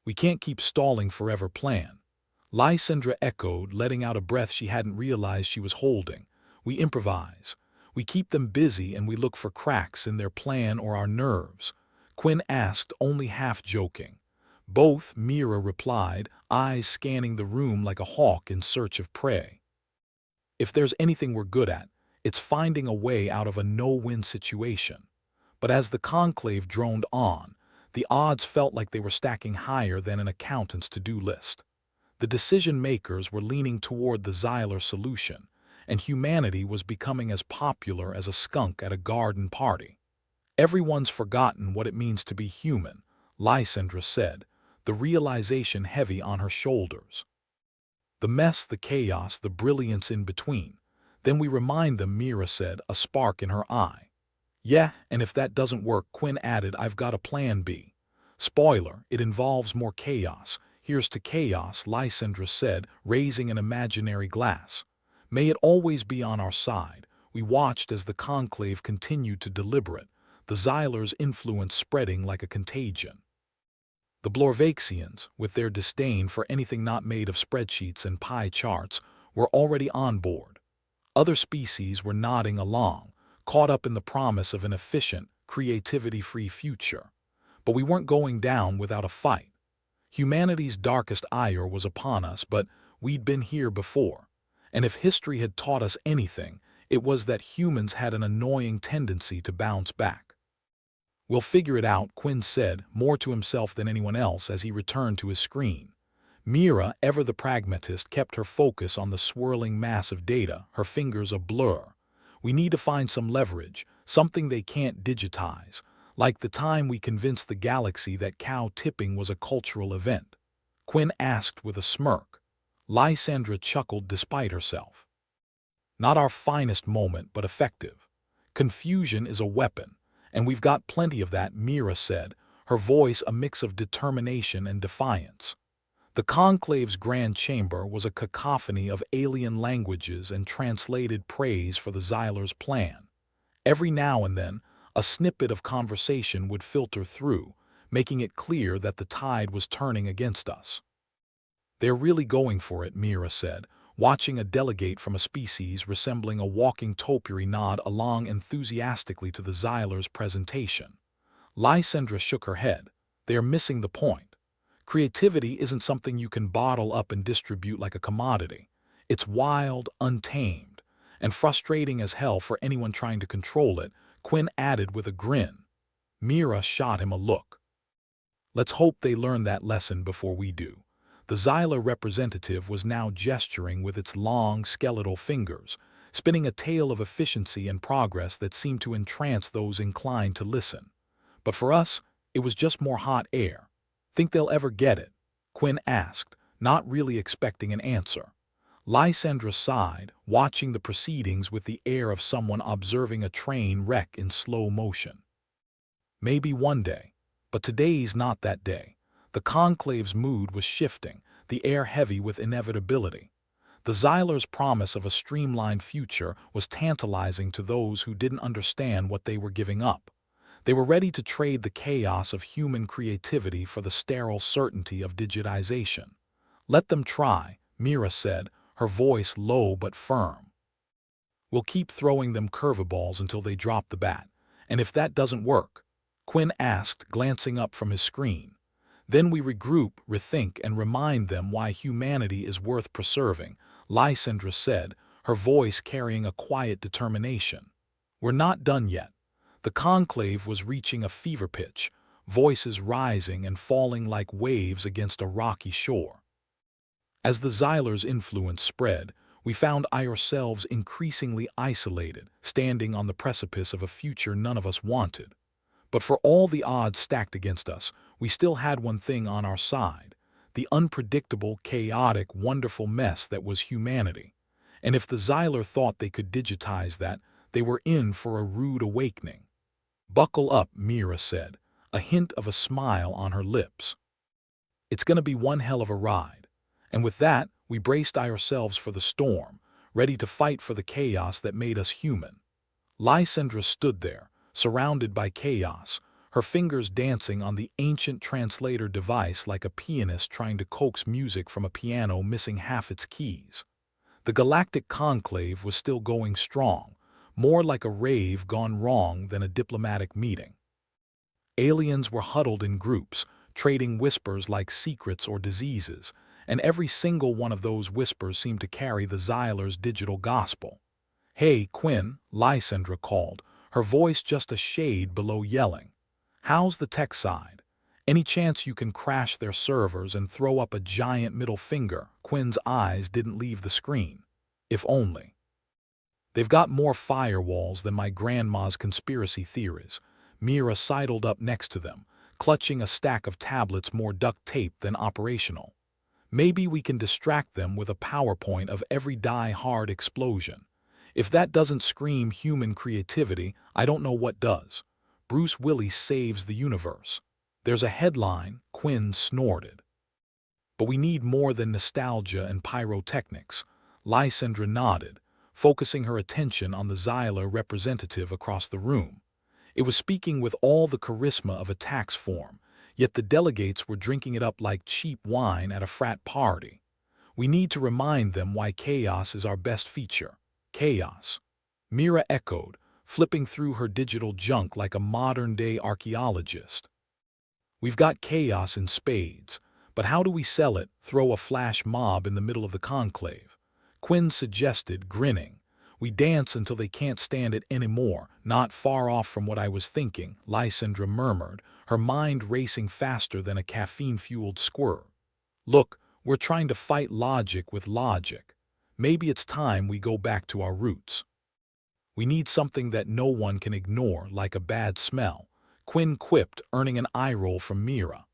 "We can't keep stalling forever." Plan. Lysandra echoed, letting out a breath she hadn't realized she was holding. "We improvise. We keep them busy and we look for cracks in their plan or our nerves." Quinn asked, only half joking. "Both," Mira replied, eyes scanning the room like a hawk in search of prey. "If there's anything we're good at, it's finding a way out of a no-win situation." But as the conclave droned on, the odds felt like they were stacking higher than an accountant's to-do list. The decision-makers were leaning toward the Xyler solution, and humanity was becoming as popular as a skunk at a garden party. "Everyone's forgotten what it means to be human," Lysandra said, the realization heavy on her shoulders. "The mess, the chaos, the brilliance in between. Then we remind them," Mira said, a spark in her eye. "Yeah, and if that doesn't work," Quinn added, "I've got a plan B. Spoiler, it involves more chaos. Here's to chaos," Lysandra said, raising an imaginary glass. "May it always be on our side." We watched as the conclave continued to deliberate, the Xyler's influence spreading like a contagion. The Blorvaxians, with their disdain for anything not made of spreadsheets and pie charts, were already on board. Other species were nodding along, caught up in the promise of an efficient, creativity-free future. But we weren't going down without a fight. Humanity's darkest ire was upon us, but we'd been here before. And if history had taught us anything, it was that humans had an annoying tendency to bounce back. "We'll figure it out," Quinn said, more to himself than anyone else as he returned to his screen. Mira, ever the pragmatist, kept her focus on the swirling mass of data, her fingers a blur. "We need to find some leverage, something they can't digitize, like the time we convinced the galaxy that cow tipping was a cultural event." Quinn asked with a smirk. Lysandra chuckled despite herself. "Not our finest moment, but effective. Confusion is a weapon, and we've got plenty of that," Mira said, her voice a mix of determination and defiance. The conclave's grand chamber was a cacophony of alien languages and translated praise for the Xyler's plan. Every now and then, a snippet of conversation would filter through, making it clear that the tide was turning against us. "They're really going for it," Mira said, watching a delegate from a species resembling a walking topiary nod along enthusiastically to the Xyler's presentation. Lysandra shook her head. "They are missing the point. Creativity isn't something you can bottle up and distribute like a commodity. It's wild, untamed, and frustrating as hell for anyone trying to control it," Quinn added with a grin. Mira shot him a look. "Let's hope they learn that lesson before we do." The Xyler representative was now gesturing with its long, skeletal fingers, spinning a tale of efficiency and progress that seemed to entrance those inclined to listen. But for us, it was just more hot air. "Think they'll ever get it?" Quinn asked, not really expecting an answer. Lysandra sighed, watching the proceedings with the air of someone observing a train wreck in slow motion. "Maybe one day, but today's not that day." The conclave's mood was shifting, the air heavy with inevitability. The Xyler's promise of a streamlined future was tantalizing to those who didn't understand what they were giving up. They were ready to trade the chaos of human creativity for the sterile certainty of digitization. "Let them try," Mira said, her voice low but firm. "We'll keep throwing them curveballs until they drop the bat. And if that doesn't work?" Quinn asked, glancing up from his screen. "Then we regroup, rethink, and remind them why humanity is worth preserving," Lysandra said, her voice carrying a quiet determination. "We're not done yet." The conclave was reaching a fever pitch, voices rising and falling like waves against a rocky shore. As the Xyler's influence spread, we found ourselves increasingly isolated, standing on the precipice of a future none of us wanted. But for all the odds stacked against us, we still had one thing on our side: the unpredictable, chaotic, wonderful mess that was humanity. And if the Xyler thought they could digitize that, they were in for a rude awakening. "Buckle up," Mira said, a hint of a smile on her lips. "It's going to be one hell of a ride." And with that, we braced ourselves for the storm, ready to fight for the chaos that made us human. Lysandra stood there, surrounded by chaos, her fingers dancing on the ancient translator device like a pianist trying to coax music from a piano missing half its keys. The Galactic Conclave was still going strong, more like a rave gone wrong than a diplomatic meeting. Aliens were huddled in groups, trading whispers like secrets or diseases, and every single one of those whispers seemed to carry the Xyler's digital gospel. "Hey, Quinn," Lysandra called, her voice just a shade below yelling. "How's the tech side? Any chance you can crash their servers and throw up a giant middle finger?" Quinn's eyes didn't leave the screen. "If only." "They've got more firewalls than my grandma's conspiracy theories." Mira sidled up next to them, clutching a stack of tablets more duct tape than operational. "Maybe we can distract them with a PowerPoint of every die-hard explosion. If that doesn't scream human creativity, I don't know what does." "Bruce Willis saves the universe." "There's a headline," Quinn snorted. "But we need more than nostalgia and pyrotechnics." Lysandra nodded, focusing her attention on the Xyler representative across the room. It was speaking with all the charisma of a tax form, yet the delegates were drinking it up like cheap wine at a frat party. "We need to remind them why chaos is our best feature." "Chaos?" Mira echoed, flipping through her digital junk like a modern-day archaeologist. "We've got chaos in spades, but how do we sell it? Throw a flash mob in the middle of the conclave?" Quinn suggested, grinning. "We dance until they can't stand it anymore." "Not far off from what I was thinking," Lysandra murmured, her mind racing faster than a caffeine-fueled squirt. "Look, we're trying to fight logic with logic. Maybe it's time we go back to our roots. We need something that no one can ignore, like a bad smell," Quinn quipped, earning an eye roll from Mira.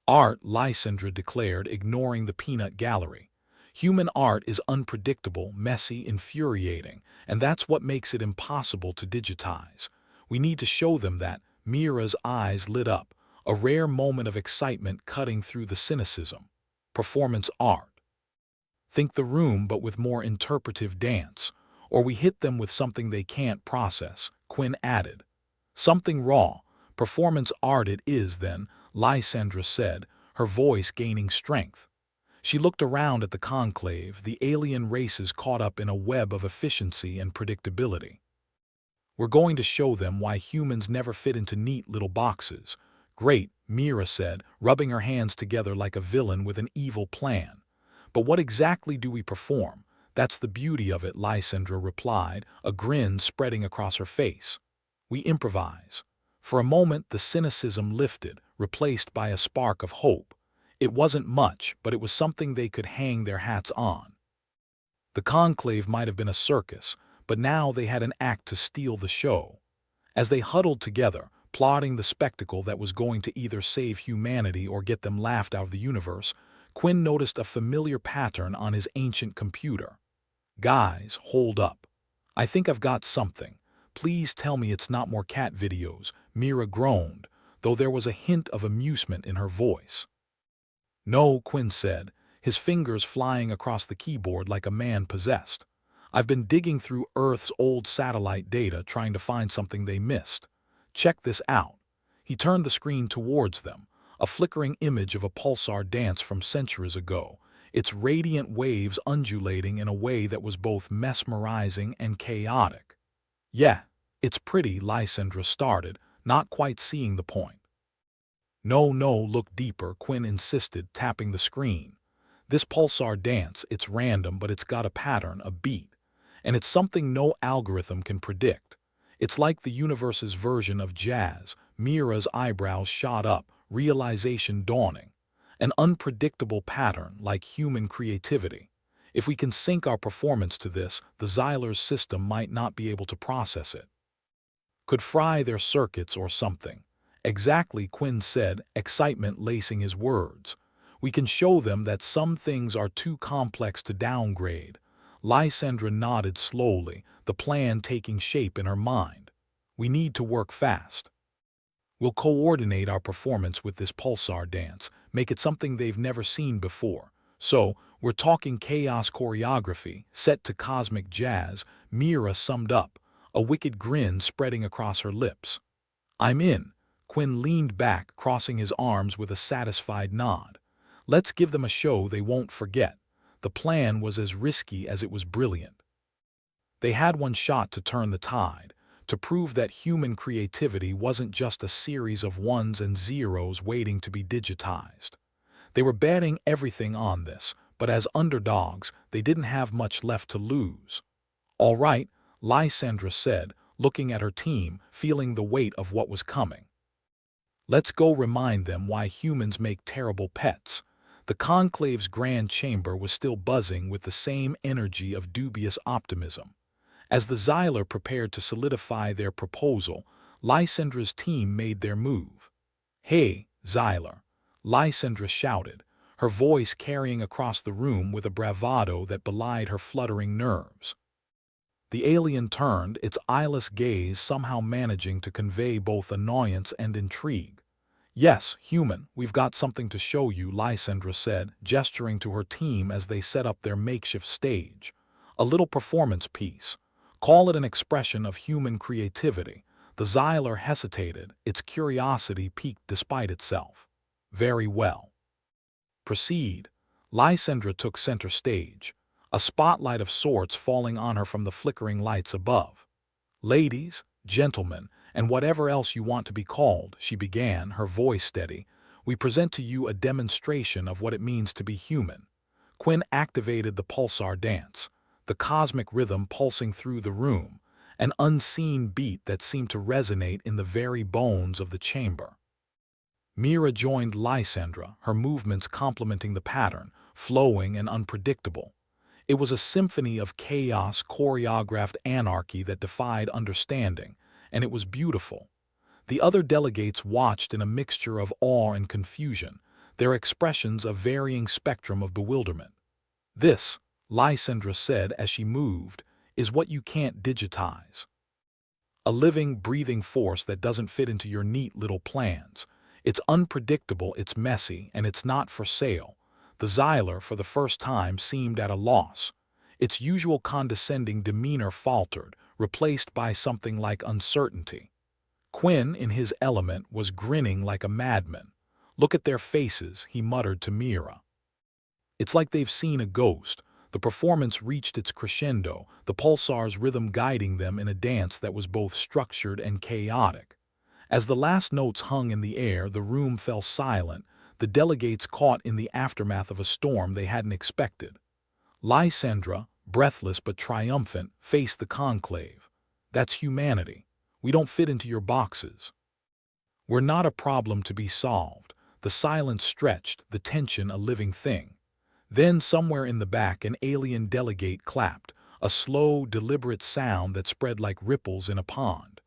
"Art," Lysandra declared, ignoring the peanut gallery. "Human art is unpredictable, messy, infuriating, and that's what makes it impossible to digitize. We need to show them that." Mira's eyes lit up, a rare moment of excitement cutting through the cynicism. "Performance art. Think The Room but with more interpretive dance. Or we hit them with something they can't process," Quinn added. "Something raw. Performance art it is then," Lysandra said, her voice gaining strength. She looked around at the conclave, the alien races caught up in a web of efficiency and predictability. "We're going to show them why humans never fit into neat little boxes." "Great," Mira said, rubbing her hands together like a villain with an evil plan. "But what exactly do we perform?" "That's the beauty of it," Lysandra replied, a grin spreading across her face. "We improvise." For a moment the cynicism lifted, replaced by a spark of hope. It wasn't much, but it was something they could hang their hats on. The conclave might have been a circus, but now they had an act to steal the show. As they huddled together, plotting the spectacle that was going to either save humanity or get them laughed out of the universe, Quinn noticed a familiar pattern on his ancient computer. "Guys, hold up. I think I've got something. Please tell me it's not more cat videos," Mira groaned, though there was a hint of amusement in her voice. "No," Quinn said, his fingers flying across the keyboard like a man possessed. "I've been digging through Earth's old satellite data trying to find something they missed. Check this out." He turned the screen towards them, a flickering image of a pulsar dance from centuries ago, its radiant waves undulating in a way that was both mesmerizing and chaotic. "Yeah, it's pretty," Lysandra started, not quite seeing the point. "No, look deeper," Quinn insisted, tapping the screen. This pulsar dance, it's random, but it's got a pattern, a beat. And it's something no algorithm can predict. It's like the universe's version of jazz. Mira's eyebrows shot up, realization dawning. An unpredictable pattern like human creativity. If we can sync our performance to this, the Xyler's system might not be able to process it. Could fry their circuits or something. Exactly, Quinn said, excitement lacing his words. We can show them that some things are too complex to downgrade. Lysandra nodded slowly, the plan taking shape in her mind. We need to work fast. We'll coordinate our performance with this pulsar dance, make it something they've never seen before. So, we're talking chaos choreography, set to cosmic jazz, Mira summed up, a wicked grin spreading across her lips. I'm in. Quinn leaned back, crossing his arms with a satisfied nod. Let's give them a show they won't forget. The plan was as risky as it was brilliant. They had one shot to turn the tide, to prove that human creativity wasn't just a series of ones and zeros waiting to be digitized. They were betting everything on this, but as underdogs, they didn't have much left to lose. All right, Lysandra said, looking at her team, feeling the weight of what was coming. Let's go remind them why humans make terrible pets. The Conclave's grand chamber was still buzzing with the same energy of dubious optimism. As the Xyler prepared to solidify their proposal, Lysandra's team made their move. Hey, Xyler, Lysandra shouted, her voice carrying across the room with a bravado that belied her fluttering nerves. The alien turned, its eyeless gaze somehow managing to convey both annoyance and intrigue. Yes, human, we've got something to show you, Lysandra said, gesturing to her team as they set up their makeshift stage. A little performance piece. Call it an expression of human creativity. The Xyler hesitated, its curiosity piqued despite itself. Very well. Proceed. Lysandra took center stage, a spotlight of sorts falling on her from the flickering lights above. Ladies, gentlemen, and whatever else you want to be called, she began, her voice steady, we present to you a demonstration of what it means to be human. Quinn activated the pulsar dance, the cosmic rhythm pulsing through the room, an unseen beat that seemed to resonate in the very bones of the chamber. Mira joined Lysandra, her movements complementing the pattern, flowing and unpredictable. It was a symphony of chaos, choreographed anarchy that defied understanding, and it was beautiful. The other delegates watched in a mixture of awe and confusion, their expressions a varying spectrum of bewilderment. This, Lysandra said as she moved, is what you can't digitize. A living, breathing force that doesn't fit into your neat little plans. It's unpredictable, it's messy, and it's not for sale. The Xyler, for the first time, seemed at a loss. Its usual condescending demeanor faltered, replaced by something like uncertainty. Quinn, in his element, was grinning like a madman. Look at their faces, he muttered to Mira. It's like they've seen a ghost. The performance reached its crescendo, the pulsar's rhythm guiding them in a dance that was both structured and chaotic. As the last notes hung in the air, the room fell silent, the delegates caught in the aftermath of a storm they hadn't expected. Lysandra, breathless but triumphant, faced the conclave. That's humanity. We don't fit into your boxes. We're not a problem to be solved. The silence stretched, the tension a living thing. Then, somewhere in the back, an alien delegate clapped, a slow, deliberate sound that spread like ripples in a pond.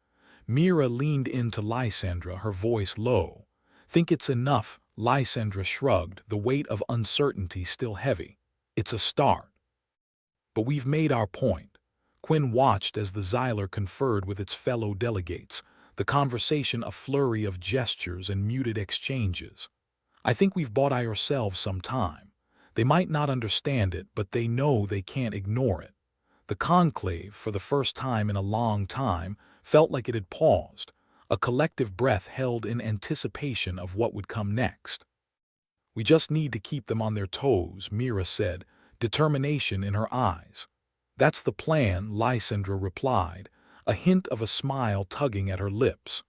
Mira leaned into Lysandra, her voice low. Think it's enough? Lysandra shrugged, the weight of uncertainty still heavy. It's a start. But we've made our point. Quinn watched as the Xyler conferred with its fellow delegates, the conversation a flurry of gestures and muted exchanges. I think we've bought ourselves some time. They might not understand it, but they know they can't ignore it. The conclave, for the first time in a long time, felt like it had paused, a collective breath held in anticipation of what would come next. We just need to keep them on their toes, Mira said, determination in her eyes. That's the plan, Lysandra replied, a hint of a smile tugging at her lips.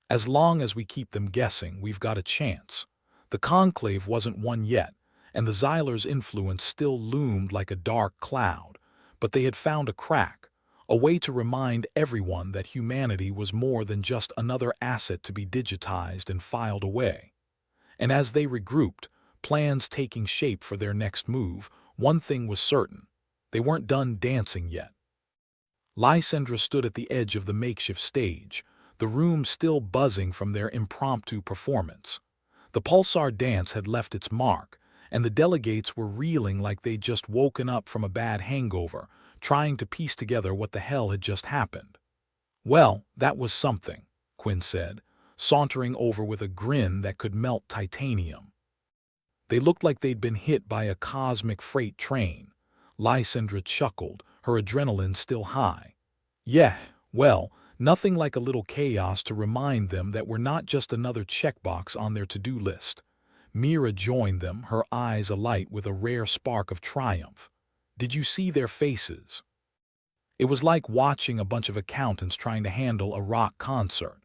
As long as we keep them guessing, we've got a chance. The conclave wasn't won yet, and the Xyler's influence still loomed like a dark cloud, but they had found a crack, a way to remind everyone that humanity was more than just another asset to be digitized and filed away. And as they regrouped, plans taking shape for their next move, one thing was certain: they weren't done dancing yet. Lysandra stood at the edge of the makeshift stage, the room still buzzing from their impromptu performance. The pulsar dance had left its mark, and the delegates were reeling like they'd just woken up from a bad hangover, trying to piece together what the hell had just happened. "Well, that was something," Quinn said, sauntering over with a grin that could melt titanium. "They looked like they'd been hit by a cosmic freight train." Lysandra chuckled, her adrenaline still high. "Yeah, well, nothing like a little chaos to remind them that we're not just another checkbox on their to-do list." Mira joined them, her eyes alight with a rare spark of triumph. "Did you see their faces?" It was like watching a bunch of accountants trying to handle a rock concert.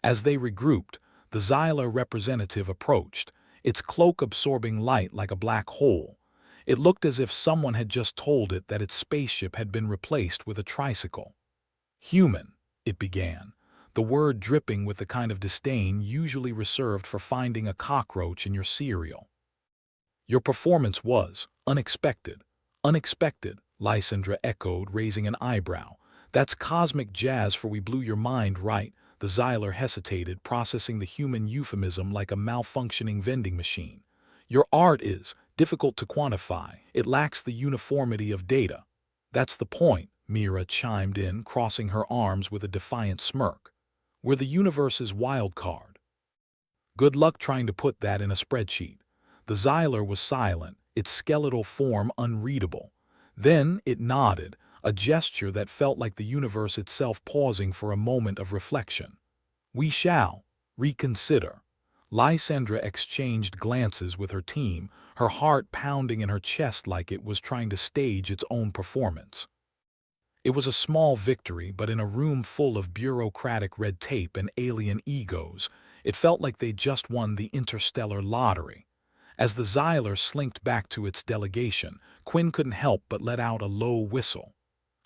As they regrouped, the Xyler representative approached, its cloak absorbing light like a black hole. It looked as if someone had just told it that its spaceship had been replaced with a tricycle. "Human," it began, the word dripping with the kind of disdain usually reserved for finding a cockroach in your cereal. "Your performance was unexpected." "Unexpected," Lysandra echoed, raising an eyebrow. "That's cosmic jazz for we blew your mind, right?" The Xyler hesitated, processing the human euphemism like a malfunctioning vending machine. "Your art is difficult to quantify. It lacks the uniformity of data." "That's the point," Mira chimed in, crossing her arms with a defiant smirk. "We're the universe's wild card." "Good luck trying to put that in a spreadsheet." The Xyler was silent, its skeletal form unreadable. Then it nodded, a gesture that felt like the universe itself pausing for a moment of reflection. "We shall reconsider." Lysandra exchanged glances with her team, her heart pounding in her chest like it was trying to stage its own performance. It was a small victory, but in a room full of bureaucratic red tape and alien egos, it felt like they'd just won the interstellar lottery. As the Xyler slinked back to its delegation, Quinn couldn't help but let out a low whistle.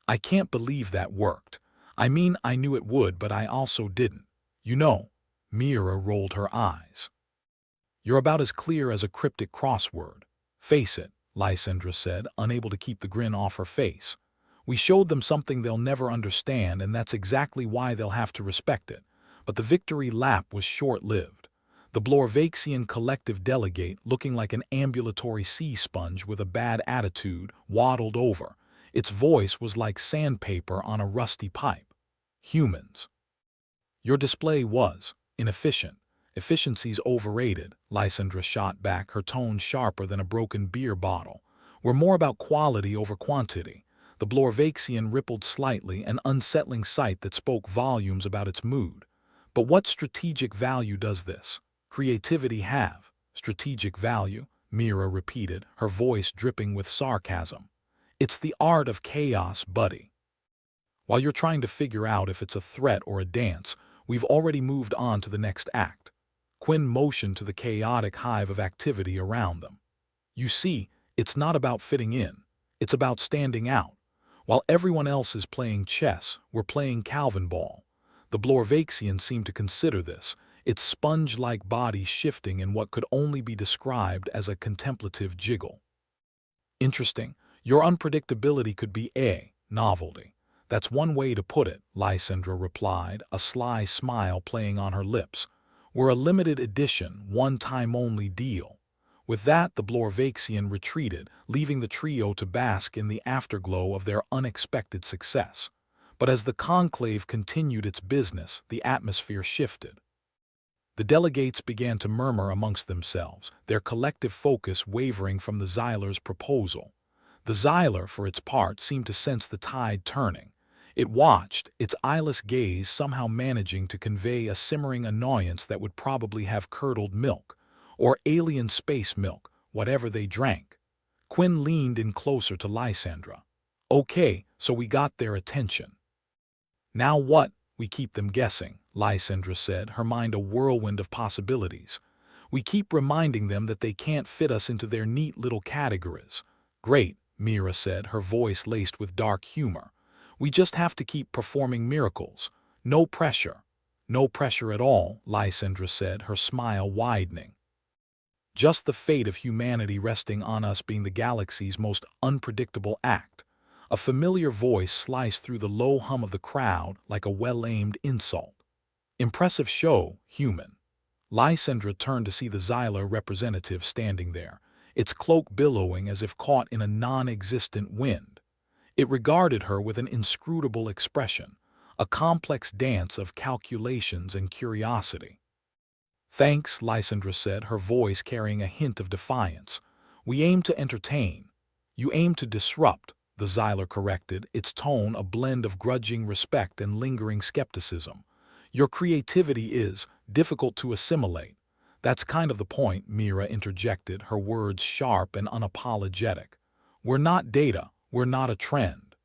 "I can't believe that worked. I mean, I knew it would, but I also didn't. You know." Mira rolled her eyes. "You're about as clear as a cryptic crossword." "Face it," Lysandra said, unable to keep the grin off her face. "We showed them something they'll never understand, and that's exactly why they'll have to respect it." But the victory lap was short-lived. The Blorvaxian collective delegate, looking like an ambulatory sea sponge with a bad attitude, waddled over. Its voice was like sandpaper on a rusty pipe. "Humans, your display was inefficient." "Efficiency's overrated," Lysandra shot back, her tone sharper than a broken beer bottle. "We're more about quality over quantity." The Blorvaxian rippled slightly, an unsettling sight that spoke volumes about its mood. "But what strategic value does this creativity have?" "Strategic value," Mira repeated, her voice dripping with sarcasm. "It's the art of chaos, buddy. While you're trying to figure out if it's a threat or a dance, we've already moved on to the next act." Quinn motioned to the chaotic hive of activity around them. "You see, it's not about fitting in. It's about standing out. While everyone else is playing chess, we're playing Calvin ball." The Blorvaxian seemed to consider this, its sponge-like body shifting in what could only be described as a contemplative jiggle. "Interesting. Your unpredictability could be a novelty." "That's one way to put it," Lysandra replied, a sly smile playing on her lips. "We're a limited edition, one-time-only deal." With that, the Blorvaxian retreated, leaving the trio to bask in the afterglow of their unexpected success. But as the conclave continued its business, the atmosphere shifted. The delegates began to murmur amongst themselves, their collective focus wavering from the Xyler's proposal. The Xyler, for its part, seemed to sense the tide turning. It watched, its eyeless gaze somehow managing to convey a simmering annoyance that would probably have curdled milk, or alien space milk, whatever they drank. Quinn leaned in closer to Lysandra. "Okay, so we got their attention. Now what?" "We keep them guessing," Lysandra said, her mind a whirlwind of possibilities. We keep reminding them that they can't fit us into their neat little categories. Great, Mira said, her voice laced with dark humor. We just have to keep performing miracles. No pressure. No pressure at all, Lysandra said, her smile widening. Just the fate of humanity resting on us being the galaxy's most unpredictable act. A familiar voice sliced through the low hum of the crowd like a well-aimed insult. Impressive show, human. Lysandra turned to see the Xylar representative standing there, its cloak billowing as if caught in a non-existent wind. It regarded her with an inscrutable expression, a complex dance of calculations and curiosity. Thanks, Lysandra said, her voice carrying a hint of defiance. We aim to entertain. You aim to disrupt, the Xylar corrected, its tone a blend of grudging respect and lingering skepticism. Your creativity is difficult to assimilate. That's kind of the point, Mira interjected, her words sharp and unapologetic. We're not data, we're not a trend.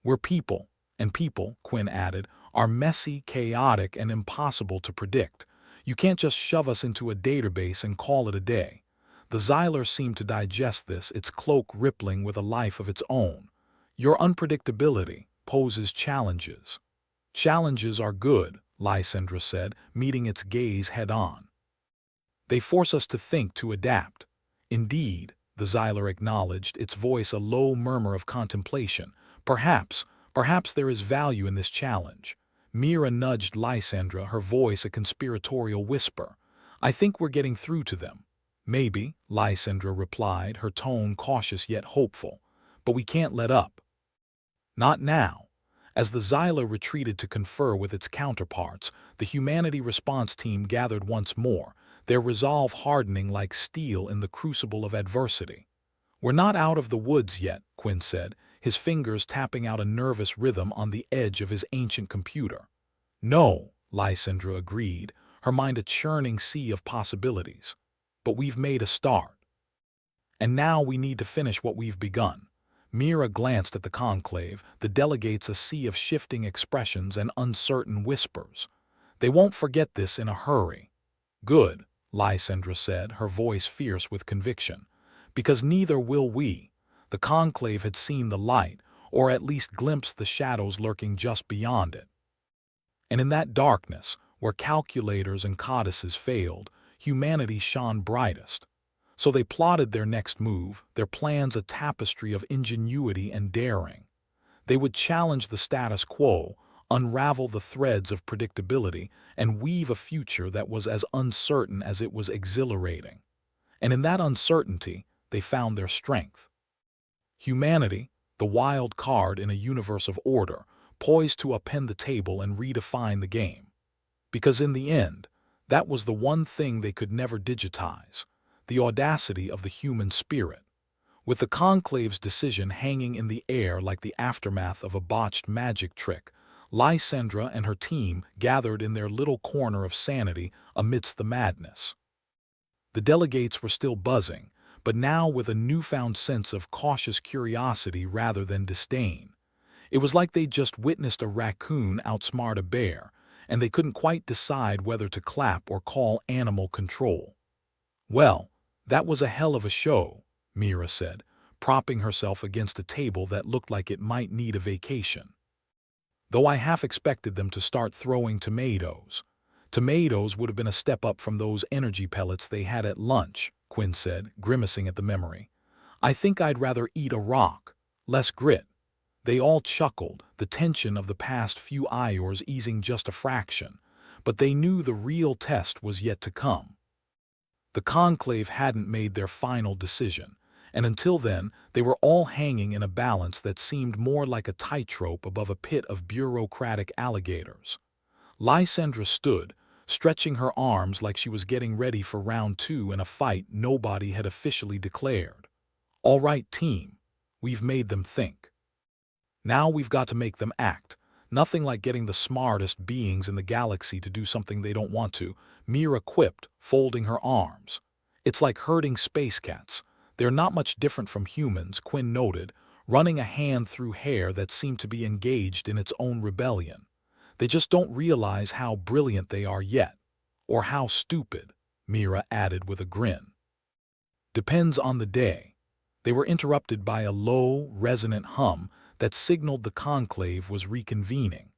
We're people, and people, Quinn added, are messy, chaotic, and impossible to predict. You can't just shove us into a database and call it a day. The Xylar seemed to digest this, its cloak rippling with a life of its own. Your unpredictability poses challenges. Challenges are good, Lysandra said, meeting its gaze head-on. They force us to think, to adapt. Indeed, the Xylar acknowledged, its voice a low murmur of contemplation. Perhaps there is value in this challenge. Mira nudged Lysandra, her voice a conspiratorial whisper. I think we're getting through to them. Maybe, Lysandra replied, her tone cautious yet hopeful. But we can't let up. Not now. As the Xylar retreated to confer with its counterparts, the humanity response team gathered once more, their resolve hardening like steel in the crucible of adversity. We're not out of the woods yet, Quinn said, his fingers tapping out a nervous rhythm on the edge of his ancient computer. No, Lysandra agreed, her mind a churning sea of possibilities. But we've made a start. And now we need to finish what we've begun. Mira glanced at the conclave, the delegates a sea of shifting expressions and uncertain whispers. They won't forget this in a hurry. Good, Lysandra said, her voice fierce with conviction. Because neither will we. The conclave had seen the light, or at least glimpsed the shadows lurking just beyond it. And in that darkness, where calculators and codices failed, humanity shone brightest. So they plotted their next move, their plans a tapestry of ingenuity and daring. They would challenge the status quo, unravel the threads of predictability, and weave a future that was as uncertain as it was exhilarating. And in that uncertainty, they found their strength. Humanity, the wild card in a universe of order, poised to upend the table and redefine the game. Because in the end, that was the one thing they could never digitize, the audacity of the human spirit. With the conclave's decision hanging in the air like the aftermath of a botched magic trick, Lysandra and her team gathered in their little corner of sanity amidst the madness. The delegates were still buzzing, but now with a newfound sense of cautious curiosity rather than disdain. It was like they'd just witnessed a raccoon outsmart a bear, and they couldn't quite decide whether to clap or call animal control. Well, that was a hell of a show, Mira said, propping herself against a table that looked like it might need a vacation. Though I half expected them to start throwing tomatoes. Tomatoes would have been a step up from those energy pellets they had at lunch, Quinn said, grimacing at the memory. I think I'd rather eat a rock, less grit. They all chuckled, the tension of the past few hours easing just a fraction, but they knew the real test was yet to come. The conclave hadn't made their final decision, and until then they were all hanging in a balance that seemed more like a tightrope above a pit of bureaucratic alligators. Lysandra stood, stretching her arms like she was getting ready for round 2 in a fight nobody had officially declared. All right, team, we've made them think. Now we've got to make them act. Nothing like getting the smartest beings in the galaxy to do something they don't want to, Mira quipped, folding her arms. It's like herding space cats. They're not much different from humans, Quinn noted, running a hand through hair that seemed to be engaged in its own rebellion. They just don't realize how brilliant they are yet. Or how stupid. Mira added with a grin. Depends on the day. They were interrupted by a low, resonant hum that signaled the conclave was reconvening.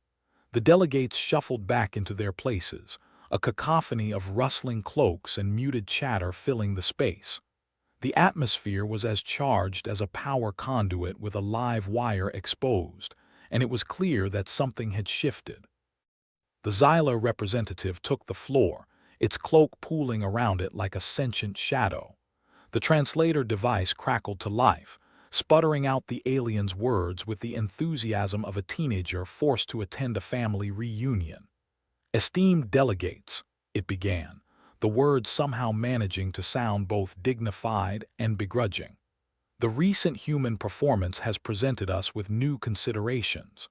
The delegates shuffled back into their places, a cacophony of rustling cloaks and muted chatter filling the space. The atmosphere was as charged as a power conduit with a live wire exposed, and it was clear that something had shifted. The Xylar representative took the floor, its cloak pooling around it like a sentient shadow. The translator device crackled to life, sputtering out the alien's words with the enthusiasm of a teenager forced to attend a family reunion. Esteemed delegates, it began, the words somehow managing to sound both dignified and begrudging. The recent human performance has presented us with new considerations.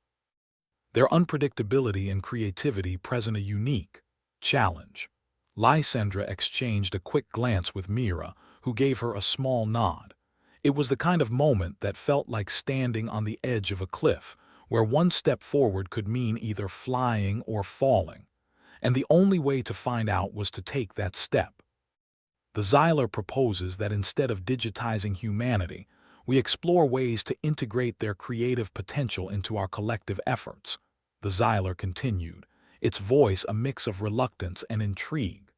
Their unpredictability and creativity present a unique challenge. Lysandra exchanged a quick glance with Mira, who gave her a small nod. It was the kind of moment that felt like standing on the edge of a cliff, where one step forward could mean either flying or falling, and the only way to find out was to take that step. The Xylar proposes that instead of digitizing humanity, we explore ways to integrate their creative potential into our collective efforts, the Xylar continued, its voice a mix of reluctance and intrigue.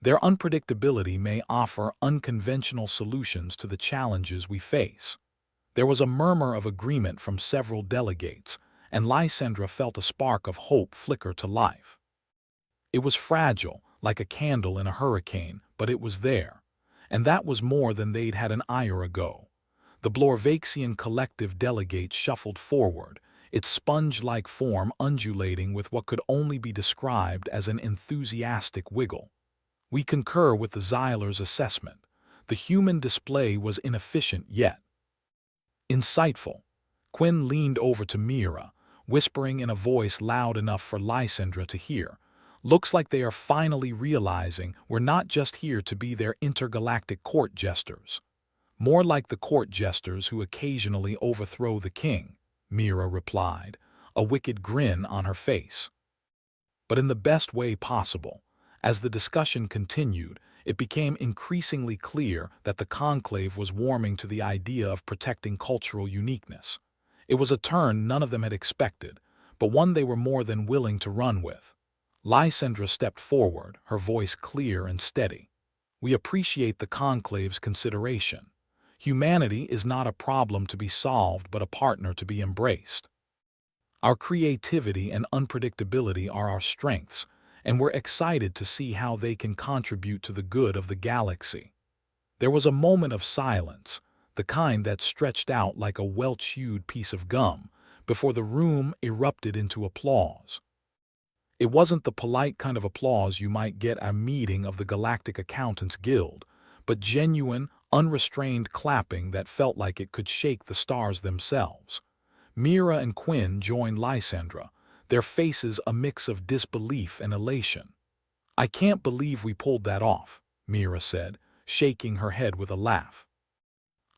Their unpredictability may offer unconventional solutions to the challenges we face. There was a murmur of agreement from several delegates, and Lysandra felt a spark of hope flicker to life. It was fragile, like a candle in a hurricane, but it was there, and that was more than they'd had an ire ago. The Blorvaxian collective delegate shuffled forward, its sponge-like form undulating with what could only be described as an enthusiastic wiggle. We concur with the Xylar's assessment. The human display was inefficient yet insightful. Quinn leaned over to Mira, whispering in a voice loud enough for Lysandra to hear. Looks like they are finally realizing we're not just here to be their intergalactic court jesters. More like the court jesters who occasionally overthrow the king, Mira replied, a wicked grin on her face. But in the best way possible. As the discussion continued, it became increasingly clear that the conclave was warming to the idea of protecting cultural uniqueness. It was a turn none of them had expected, but one they were more than willing to run with. Lysandra stepped forward, her voice clear and steady. We appreciate the conclave's consideration. Humanity is not a problem to be solved but a partner to be embraced. Our creativity and unpredictability are our strengths, and we're excited to see how they can contribute to the good of the galaxy. There was a moment of silence, the kind that stretched out like a well-chewed piece of gum, before the room erupted into applause. It wasn't the polite kind of applause you might get at a meeting of the Galactic Accountants Guild, but genuine, unrestrained clapping that felt like it could shake the stars themselves. Mira and Quinn joined Lysandra, their faces a mix of disbelief and elation. I can't believe we pulled that off, Mira said, shaking her head with a laugh.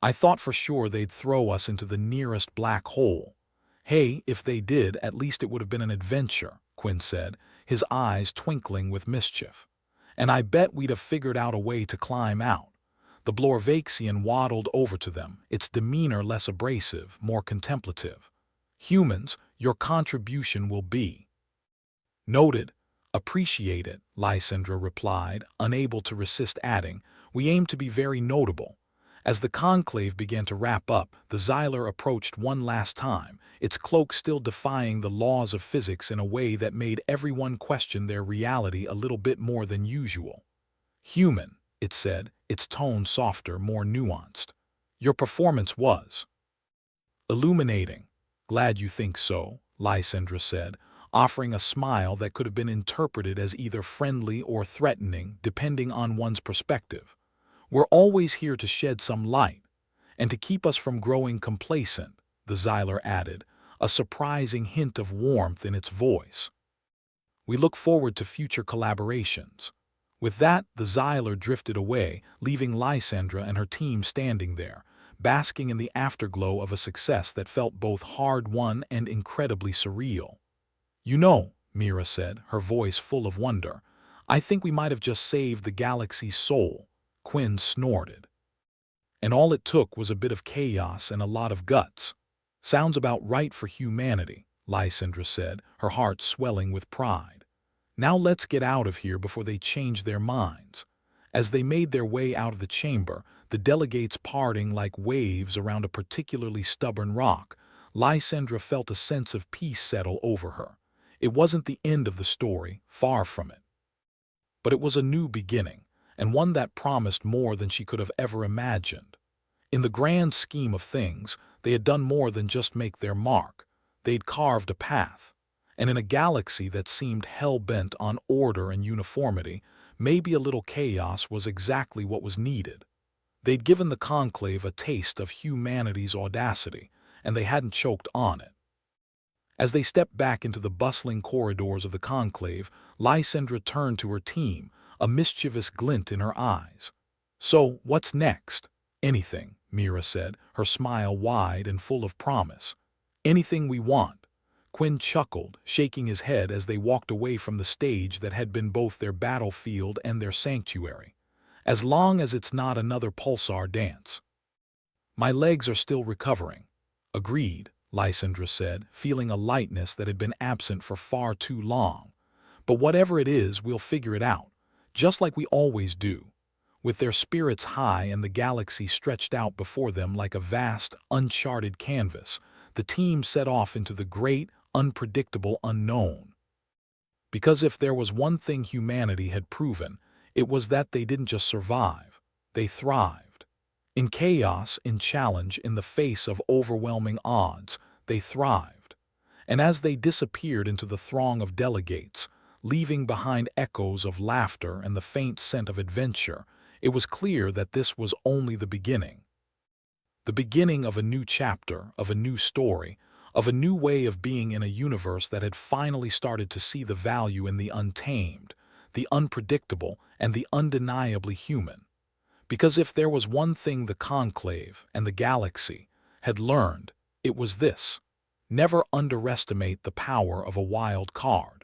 I thought for sure they'd throw us into the nearest black hole. Hey, if they did, at least it would have been an adventure, Quinn said, his eyes twinkling with mischief. And I bet we'd have figured out a way to climb out. The Blorvaxian waddled over to them, its demeanor less abrasive, more contemplative. Humans, your contribution will be noted. Appreciate it, Lysandra replied, unable to resist adding, we aim to be very notable. As the conclave began to wrap up, the Xylar approached one last time, its cloak still defying the laws of physics in a way that made everyone question their reality a little bit more than usual. Human, it said, its tone softer, more nuanced. Your performance was illuminating. Glad you think so, Lysandra said, offering a smile that could have been interpreted as either friendly or threatening, depending on one's perspective. We're always here to shed some light, and to keep us from growing complacent, the Xylar added, a surprising hint of warmth in its voice. We look forward to future collaborations. With that, the Xylar drifted away, leaving Lysandra and her team standing there, basking in the afterglow of a success that felt both hard-won and incredibly surreal. You know, Mira said, her voice full of wonder, I think we might have just saved the galaxy's soul, Quinn snorted. And all it took was a bit of chaos and a lot of guts. Sounds about right for humanity, Lysandra said, her heart swelling with pride. Now let's get out of here before they change their minds. As they made their way out of the chamber, the delegates parting like waves around a particularly stubborn rock, Lysandra felt a sense of peace settle over her. It wasn't the end of the story, far from it. But it was a new beginning, and one that promised more than she could have ever imagined. In the grand scheme of things, they had done more than just make their mark. They'd carved a path. And in a galaxy that seemed hell-bent on order and uniformity, maybe a little chaos was exactly what was needed. They'd given the Conclave a taste of humanity's audacity, and they hadn't choked on it. As they stepped back into the bustling corridors of the Conclave, Lysandra turned to her team, a mischievous glint in her eyes. "So, what's next?" "Anything," Mira said, her smile wide and full of promise. "Anything we want." Quinn chuckled, shaking his head as they walked away from the stage that had been both their battlefield and their sanctuary. "As long as it's not another pulsar dance." "My legs are still recovering." "Agreed," Lysandra said, feeling a lightness that had been absent for far too long. "But whatever it is, we'll figure it out, just like we always do." With their spirits high and the galaxy stretched out before them like a vast, uncharted canvas, the team set off into the great, unpredictable unknown. Because if there was one thing humanity had proven, it was that they didn't just survive, they thrived. In chaos, in challenge, in the face of overwhelming odds, they thrived. And as they disappeared into the throng of delegates, leaving behind echoes of laughter and the faint scent of adventure, it was clear that this was only the beginning. The beginning of a new chapter, of a new story, of a new way of being in a universe that had finally started to see the value in the untamed, the unpredictable, and the undeniably human. Because if there was one thing the Conclave and the galaxy had learned, it was this: never underestimate the power of a wild card.